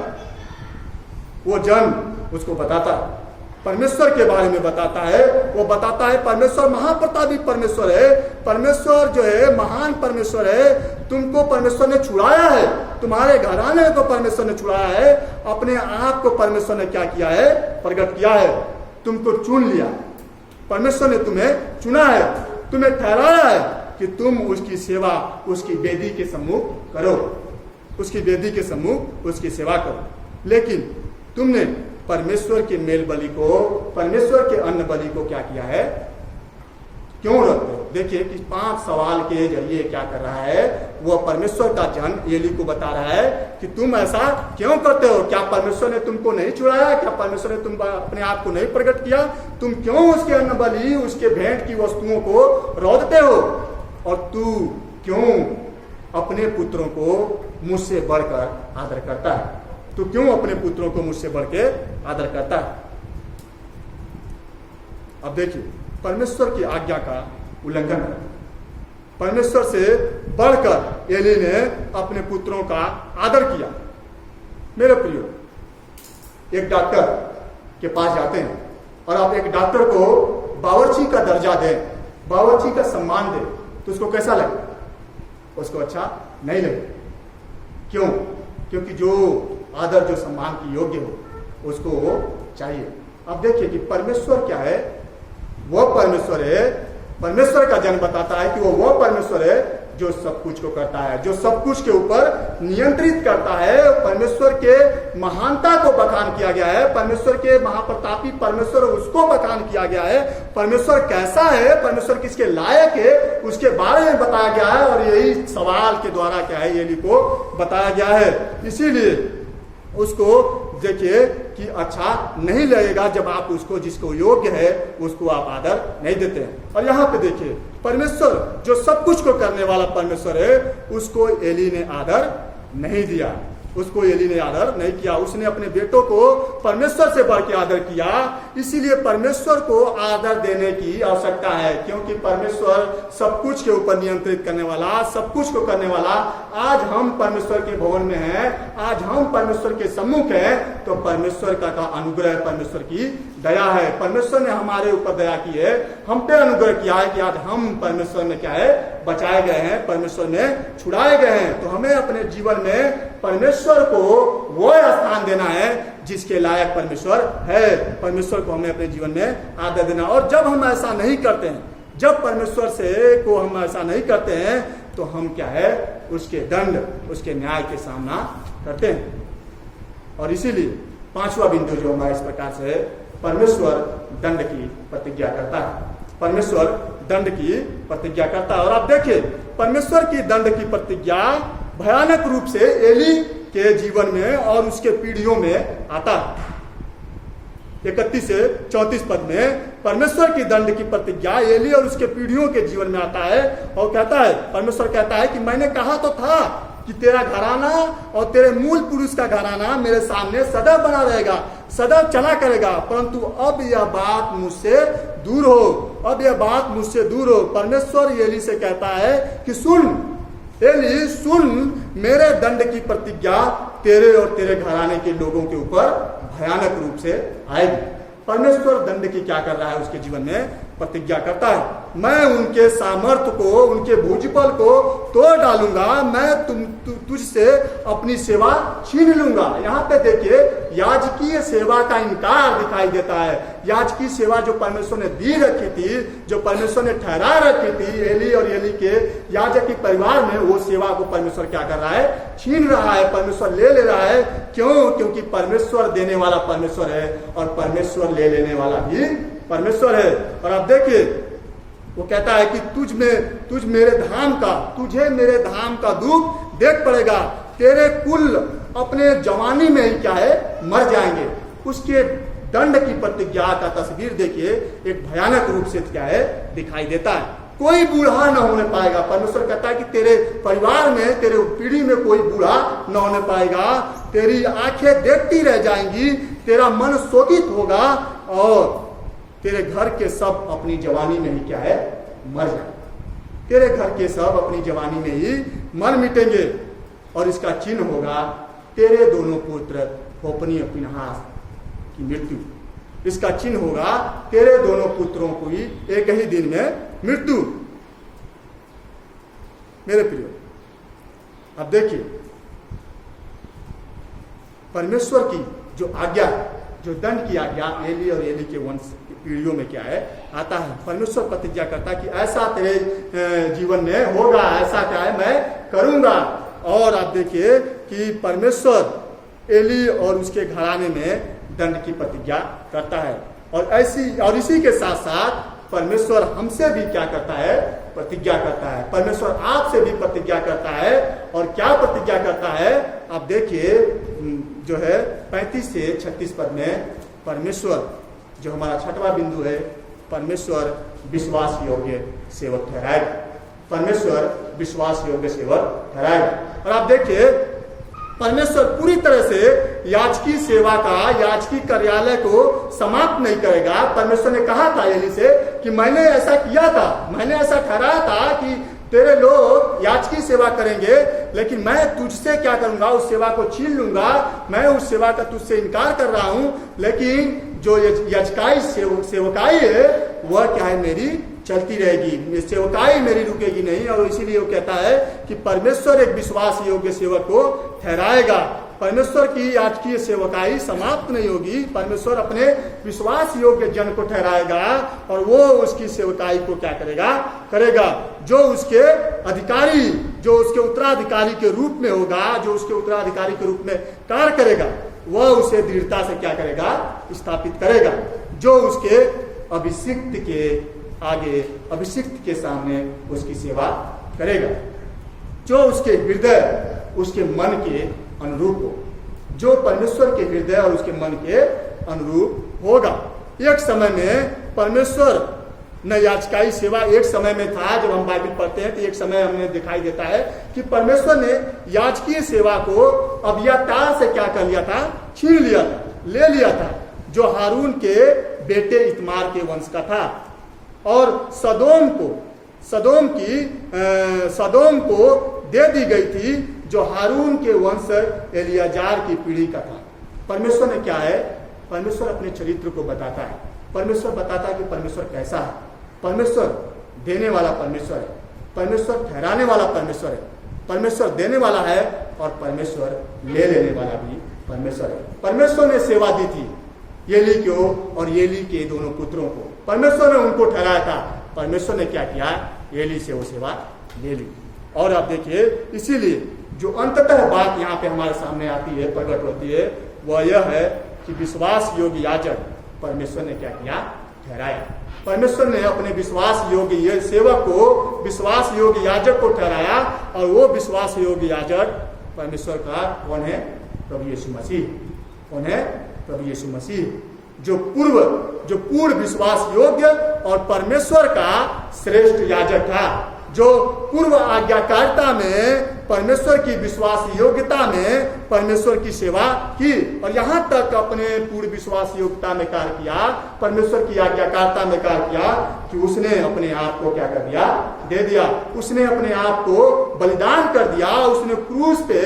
वो जन उसको बताता है, परमेश्वर के बारे में बताता है। वो बताता है परमेश्वर महाप्रतापी परमेश्वर है, परमेश्वर जो है महान परमेश्वर है, तुमको परमेश्वर ने छुड़ाया है, तुम्हारे घराने को परमेश्वर ने छुड़ाया है, अपने आप को परमेश्वर ने क्या किया है, प्रकट किया है, तुमको चुन लिया, परमेश्वर ने तुम्हें चुना है, तुम्हें ठहराया है कि तुम उसकी सेवा, उसकी वेदी के सम्मुख करो, उसकी वेदी के सम्मुख उसकी सेवा करो। लेकिन तुमने परमेश्वर के मेल बलि को, परमेश्वर के अन्न बलि को क्या किया है, क्यों रखते हो। देखिए कि 5 सवाल के जरिए क्या कर रहा है, वो परमेश्वर का जन एली को बता रहा है कि तुम ऐसा क्यों करते हो, क्या परमेश्वर ने तुमको नहीं छुड़ाया, क्या परमेश्वर ने तुम अपने आप को नहीं प्रकट किया, तुम क्यों उसके अन्न बलि, उसके भेंट की वस्तुओं को रौदते हो, और तू क्यों अपने पुत्रों को मुझसे बढ़कर आदर करता है, तू क्यों अपने पुत्रों को मुझसे बढ़ के आदर करता है। अब देखिए परमेश्वर की आज्ञा का उल्लंघन कर, परमेश्वर से बढ़कर एली ने अपने पुत्रों का आदर किया। मेरे प्रियो, एक डॉक्टर के पास जाते हैं और आप एक डॉक्टर को बावर्ची का दर्जा दें, बावर्ची का सम्मान दें, तो उसको कैसा लगे, उसको अच्छा नहीं लगे। क्यों? क्योंकि जो आदर, जो सम्मान की योग्य हो उसको वो चाहिए। अब देखिए कि परमेश्वर क्या है, वो परमेश्वर है, परमेश्वर का जन बताता है कि वो परमेश्वर है जो सब कुछ को करता है, जो सब कुछ के ऊपर नियंत्रित करता है। परमेश्वर के महानता को बखान किया गया है, परमेश्वर के महाप्रतापी परमेश्वर उसको बखान किया गया है। परमेश्वर कैसा है, परमेश्वर किसके लायक है, उसके बारे में बताया गया है, और यही सवाल के द्वारा क्या है एली को बताया गया है। इसीलिए उसको देखिए कि अच्छा नहीं लगेगा जब आप उसको, जिसको योग्य है उसको आप आदर नहीं देते हैं। और यहाँ पे देखिए परमेश्वर जो सब कुछ को करने वाला परमेश्वर है, उसको एली ने आदर नहीं दिया, उसको एली ने आदर नहीं किया। उसने अपने बेटों को परमेश्वर से बढ़ के आदर किया। इसीलिए परमेश्वर को आदर देने की आवश्यकता है, क्योंकि परमेश्वर सब कुछ के ऊपर नियंत्रित करने वाला, सब कुछ को करने वाला। आज हम परमेश्वर के भवन में हैं, आज हम परमेश्वर के सम्मुख हैं, तो परमेश्वर का अनुग्रह, परमेश्वर की दया है। परमेश्वर ने हमारे ऊपर दया की है, हम पे अनुग्रह किया है कि आज हम परमेश्वर में क्या है, बचाए गए हैं, परमेश्वर में छुड़ाए गए हैं। तो हमें अपने जीवन में परमेश्वर को वो स्थान देना है जिसके लायक परमेश्वर है। परमेश्वर को हमें अपने जीवन में आदर देना। और जब हम ऐसा नहीं करते हैं, जब परमेश्वर से को हम ऐसा नहीं करते हैं, तो हम क्या है, उसके दंड, उसके न्याय के सामना करते हैं। और इसीलिए 5वां बिंदु जो हमारा इस प्रकार से, परमेश्वर दंड की प्रतिज्ञा करता है, परमेश्वर दंड की प्रतिज्ञा करता है। और आप देखिए परमेश्वर की दंड की प्रतिज्ञा भयानक रूप से एली के जीवन में और उसके पीढ़ियों में आता है। 31 से 34 पद में परमेश्वर की दंड की प्रतिज्ञा एली और उसके पीढ़ियों के जीवन में आता है, और कहता है, परमेश्वर कहता है कि मैंने कहा तो था कि तेरा घराना और तेरे मूल पुरुष का घराना मेरे सामने सदा बना रहेगा, सदा चला करेगा, परंतु अब यह बात मुझसे दूर हो, अब यह बात मुझसे दूर हो। परमेश्वर एली से कहता है कि सुन एली, सुन, मेरे दंड की प्रतिज्ञा तेरे और तेरे घराने के लोगों के ऊपर भयानक रूप से आएगी। परमेश्वर दंड की क्या कर रहा है, उसके जीवन में प्रतिज्ञा करता है, मैं उनके सामर्थ्य को, उनके भुजबल को तोड़ डालूंगा, मैं तुझसे अपनी सेवा छीन लूंगा। यहाँ पे देखिए याजकीय सेवा का इनकार दिखाई देता है। याजकीय सेवा जो परमेश्वर ने दी रखी थी, जो परमेश्वर ने ठहरा रखी थी एली और एली के याजकीय परिवार में, वो सेवा को परमेश्वर क्या कर रहा है, छीन रहा है, परमेश्वर ले रहा है। क्यों? क्योंकि परमेश्वर देने वाला परमेश्वर है और परमेश्वर ले लेने वाला भी परमेश्वर है। और आप देखिए वो कहता है कि तुझे मेरे धाम का दुख देख पड़ेगा, तेरे कुल अपने जवानी में ही क्या है मर जाएंगे। उसके दंड की प्रतिज्ञा का तस्वीर देखिए, एक भयानक रूप से क्या है दिखाई देता है। कोई बूढ़ा न होने पाएगा। परमेश्वर कहता है कि तेरे परिवार में, तेरे पीढ़ी में कोई बूढ़ा न होने पाएगा, तेरी आंखें देखती रह जाएंगी, तेरा मन शोकित होगा और तेरे घर के सब अपनी जवानी में ही क्या है मर जाएंगे। तेरे घर के सब अपनी जवानी में ही मर मिटेंगे और इसका चिन्ह होगा तेरे दोनों पुत्र होपनी और फिनहास की मृत्यु। इसका चिन्ह होगा तेरे दोनों पुत्रों को ही एक ही दिन में मृत्यु। मेरे प्रियो, अब देखिए परमेश्वर की जो आज्ञा, जो दंड की आज्ञा एली और एली के वंश पीढ़ियों में क्या है आता है। परमेश्वर प्रतिज्ञा करता है कि ऐसा तेरे जीवन में होगा, ऐसा क्या है मैं करूंगा। और आप देखिए कि परमेश्वर एली और उसके घराने में दंड की प्रतिज्ञा करता है। और इसी के साथ साथ परमेश्वर हमसे भी क्या करता है प्रतिज्ञा करता है। परमेश्वर आपसे भी प्रतिज्ञा करता है। और क्या प्रतिज्ञा करता है आप देखिए, जो है 35 से 36 पद में परमेश्वर, जो हमारा छठवां बिंदु है, परमेश्वर विश्वास योग्य सेवक ठहराएगा। परमेश्वर विश्वास योग्य सेवक ठहराएगा। और आप देखिए परमेश्वर पूरी तरह से याजकी सेवा का, याजकी कार्यालय को समाप्त नहीं करेगा। परमेश्वर ने कहा था एली से कि मैंने ऐसा किया था, मैंने ऐसा ठहराया था कि तेरे लोग याजकी सेवा करेंगे, लेकिन मैं तुझसे क्या करूंगा, उस सेवा को छीन लूंगा। मैं उस सेवा का तुझसे इनकार कर रहा हूं, लेकिन जो याजकाई सेवकाई है वह क्या है मेरी चलती रहेगी, सेवकाई मेरी रुकेगी नहीं। और इसीलिए वो कहता है कि परमेश्वर एक विश्वास योग्य सेवक को ठहराएगा। परमेश्वर की याजकीय सेवकाई समाप्त नहीं होगी। परमेश्वर अपने विश्वास योग्य जन को ठहराएगा और वो उसकी सेवकाई को क्या करेगा। जो उसके अधिकारी, जो उसके उत्तराधिकारी के रूप में होगा, जो उसके उत्तराधिकारी के रूप में कार्य करेगा, वह उसे दृढ़ता से क्या करेगा स्थापित करेगा। जो उसके अभिषिक्त के आगे, अभिषिक्त के सामने उसकी सेवा करेगा, जो उसके हृदय, उसके मन के अनुरूप हो, जो परमेश्वर के हृदय और उसके मन के अनुरूप होगा। एक समय में परमेश्वर न याजकाई सेवा एक समय में था, जब हम बाइबल पढ़ते हैं तो एक समय हमें दिखाई देता है कि परमेश्वर ने याजकीय सेवा को अबियातार से क्या कर लिया था, छीन लिया था, ले लिया था, जो हारून के बेटे इतमार के वंश का था। और सदोम को दे दी गई थी, जो हारून के वंश एलियाजार की पीढ़ी का था। परमेश्वर ने क्या है, परमेश्वर अपने चरित्र को बताता है। परमेश्वर बताता है कि परमेश्वर कैसा है। परमेश्वर देने वाला परमेश्वर है, परमेश्वर ठहराने वाला परमेश्वर है, परमेश्वर देने वाला है और परमेश्वर ले लेने वाला भी परमेश्वर है। परमेश्वर ने सेवा दी थी एली को और एली के दोनों पुत्रों को। परमेश्वर ने उनको ठहराया था। परमेश्वर ने क्या किया, एली से वो सेवा ले ली। और आप देखिए, इसीलिए जो अंततः बात यहाँ पे हमारे सामने आती है, प्रकट होती है, वह यह है कि विश्वास योग्य याजक परमेश्वर ने क्या किया, ठहराया। परमेश्वर ने अपने विश्वास योग्य सेवक को, विश्वास योग्य याजक को ठहराया। और वो विश्वास योग्य याजक परमेश्वर का कौन है, प्रभु यीशु मसीह। कौन है, प्रभु यीशु मसीह, जो पूर्ण विश्वास योग्य और परमेश्वर का श्रेष्ठ याजक था, जो पूर्व आज्ञाकारिता में, परमेश्वर की विश्वास योग्यता में परमेश्वर की सेवा की और यहाँ तक अपने पूर्ण विश्वास योग्यता में कार्य किया, परमेश्वर की आज्ञाकारिता में कार्य किया कि उसने अपने आप को क्या कर दिया, दे दिया। उसने अपने आप को बलिदान कर दिया। उसने क्रूस पे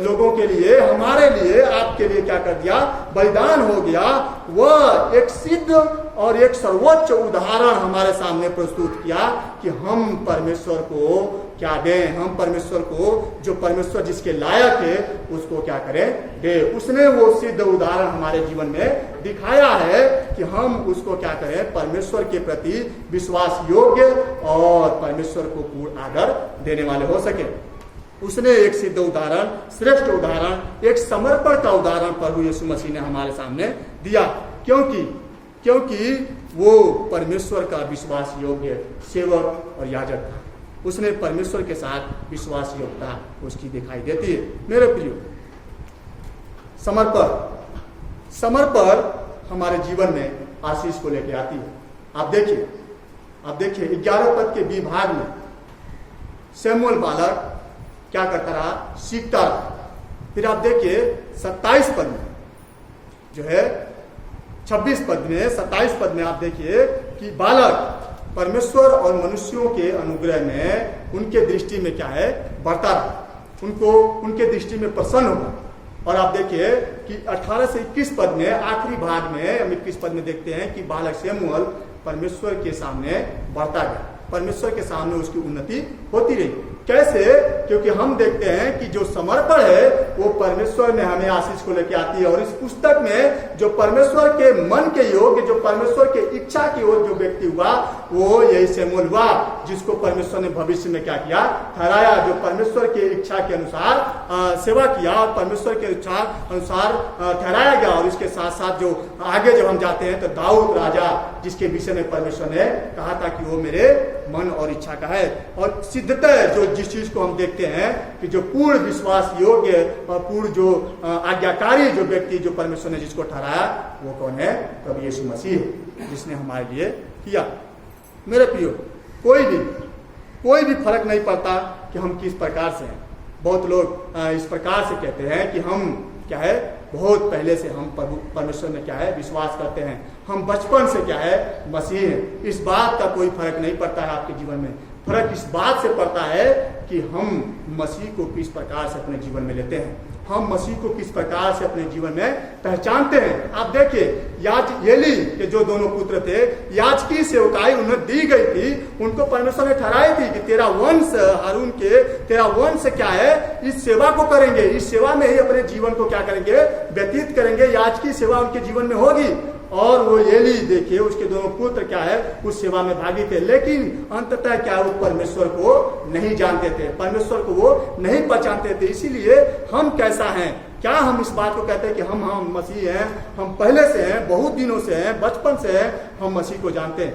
लोगों के लिए, हमारे लिए, आपके लिए क्या कर दिया, बलिदान हो गया। वह एक सिद्ध और एक सर्वोच्च उदाहरण हमारे सामने प्रस्तुत किया कि हम परमेश्वर को क्या दें, हम परमेश्वर को, जो परमेश्वर जिसके लायक है, उसको क्या करें, दे। उसने वो सिद्ध उदाहरण हमारे जीवन में दिखाया है कि हम उसको क्या करें, परमेश्वर के प्रति विश्वास योग्य और परमेश्वर को पूर्ण आदर देने वाले हो सके। उसने एक सिद्ध उदाहरण, श्रेष्ठ उदाहरण, एक समर्पण का उदाहरण प्रभु यीशु मसीह ने हमारे सामने दिया। क्योंकि वो परमेश्वर का विश्वास योग्य सेवक और याजक था। उसने परमेश्वर के साथ विश्वास योग्यता उसकी दिखाई देती है। मेरे प्रियो, समर्पण हमारे जीवन में आशीष को लेकर आती है। आप देखिए 11 पद के विभाग में शमूएल बालक क्या करता रहा, सीखता रहा। फिर आप देखिए 27 पद में जो है 26 पद में 27 पद में आप देखिए कि बालक परमेश्वर और मनुष्यों के अनुग्रह में उनके दृष्टि में क्या है, बढ़ता रहा, उनको उनके दृष्टि में प्रसन्न हुआ। और आप देखिए कि 18 से 21 पद में आखिरी भाग में हम 21 पद में देखते हैं कि बालक शमूएल परमेश्वर के सामने बढ़ता गया, परमेश्वर के सामने उसकी उन्नति होती रही। कैसे? क्योंकि हम देखते हैं कि जो समर्पण है वो परमेश्वर में हमें आशीष को लेकर आती है। और इस पुस्तक में जो परमेश्वर के मन के योग्य, जो परमेश्वर के इच्छा की ओर जो व्यक्ति हुआ, वो यही शमूएल हुआ, जिसको परमेश्वर ने भविष्य में क्या किया, ठहराया, जो परमेश्वर के इच्छा के अनुसार सेवा किया और परमेश्वर के इच्छा अनुसार ठहराया गया। और इसके साथ साथ जो आगे जब हम जाते हैं तो दाऊद राजा, जिसके विषय में परमेश्वर ने कहा था कि वो मेरे मन और इच्छा का है। और सिद्धता जो जिस चीज को हम देखते हैं कि जो पूर्ण विश्वास योग्य और पूर्ण जो आज्ञाकारी जो व्यक्ति जो परमेश्वर ने जिसको ठहराया, वो कौन है? प्रभु यीशु मसीह, जिसने हमारे लिए किया। मेरे प्रियो, कोई भी फर्क नहीं पड़ता कि हम किस प्रकार से हैं। बहुत लोग इस प्रकार से कहते हैं कि हम क्या है, बहुत पहले से हम परमेश्वर में क्या है, विश्वास करते हैं, हम बचपन से क्या है, मसीह हैं। इस बात का कोई फर्क नहीं पड़ता है आपके जीवन में। फर्क इस बात से पड़ता है कि हम मसीह को किस प्रकार से अपने जीवन में लेते हैं, हम मसीह को किस प्रकार से अपने जीवन में पहचानते हैं। आप देखिए एली के जो दोनों पुत्र थे, याजकी सेवकाई उन्हें दी गई थी, उनको परमेश्वर ने ठहराई थी कि तेरा वंश हारून के, तेरा वंश क्या है, इस सेवा को करेंगे, इस सेवा में ही अपने जीवन को क्या करेंगे, व्यतीत करेंगे, याजकी सेवा उनके जीवन में होगी। और वो एली देखिए, उसके दोनों पुत्र क्या है, उस सेवा में भागी थे, लेकिन अंततः क्या वो परमेश्वर को नहीं जानते थे, परमेश्वर को वो नहीं पहचानते थे। इसीलिए हम कैसा हैं, क्या हम इस बात को कहते हैं कि हम मसीह हैं, हम पहले से हैं, बहुत दिनों से हैं, बचपन से हैं, हम मसीह को जानते हैं।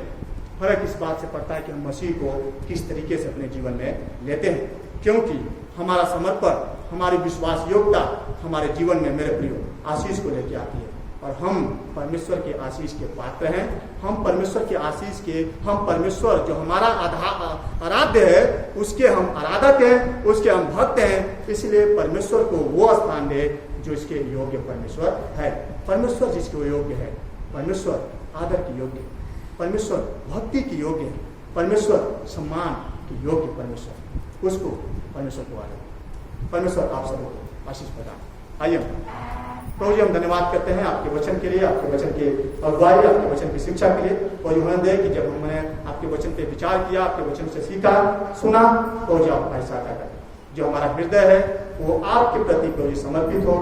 फर्क इस बात से पड़ता है कि हम मसीह को किस तरीके से अपने जीवन में लेते हैं, क्योंकि हमारा समर्पण, हमारी विश्वास योग्यता हमारे जीवन में, मेरे प्रियो, आशीष को लेकर आती है। और हम परमेश्वर के आशीष के पात्र हैं, हम परमेश्वर के आशीष के, हम परमेश्वर जो हमारा आराध्य है उसके हम आराधक हैं, उसके हम भक्त हैं। इसलिए परमेश्वर को वो स्थान दे जो इसके योग्य परमेश्वर है। परमेश्वर जिसके योग्य है, परमेश्वर आदर की योग्य, परमेश्वर भक्ति की योग्य है, परमेश्वर सम्मान की योग्य परमेश्वर, उसको परमेश्वर को आदर। परमेश्वर आप सबको आशीष प्रदान। आइए प्रभु जी, हम धन्यवाद करते हैं आपके वचन के लिए, आपके वचन के अगुवाई, आपके वचन की शिक्षा के लिए। और यूं दे कि जब हमने आपके वचन पे विचार किया, आपके वचन से सीखा, सुना, तो जी आप ऐसा करें, जो हमारा हृदय है वो आपके प्रति प्रभु जी समर्पित हो,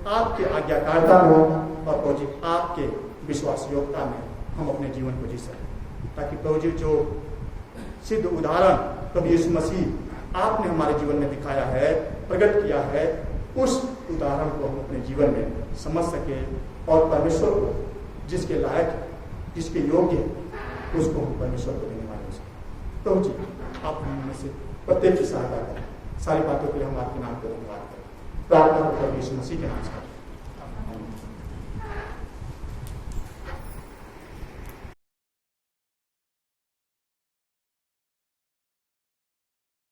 आपके आज्ञाकारिता हो, और प्रभु जी आपके विश्वास योग्यता में हम अपने जीवन को जी सकें, ताकि प्रभु जी जो सिद्ध उदाहरण प्रभु यीशु मसीह आपने हमारे जीवन में दिखाया है, प्रकट किया है, उस उदाहरण को हम अपने जीवन में समझ सके और परमेश्वर को जिसके लायक, जिसके योग्य, उसको हम परमेश्वर को देने वाले हो सके। तो जी आप हम से प्रत्येक की सहायता करें। सारी बातों के लिए हम आपके नाम को धन्यवाद करें। प्रार्थना प्रभु यीशु मसीह के नाम से।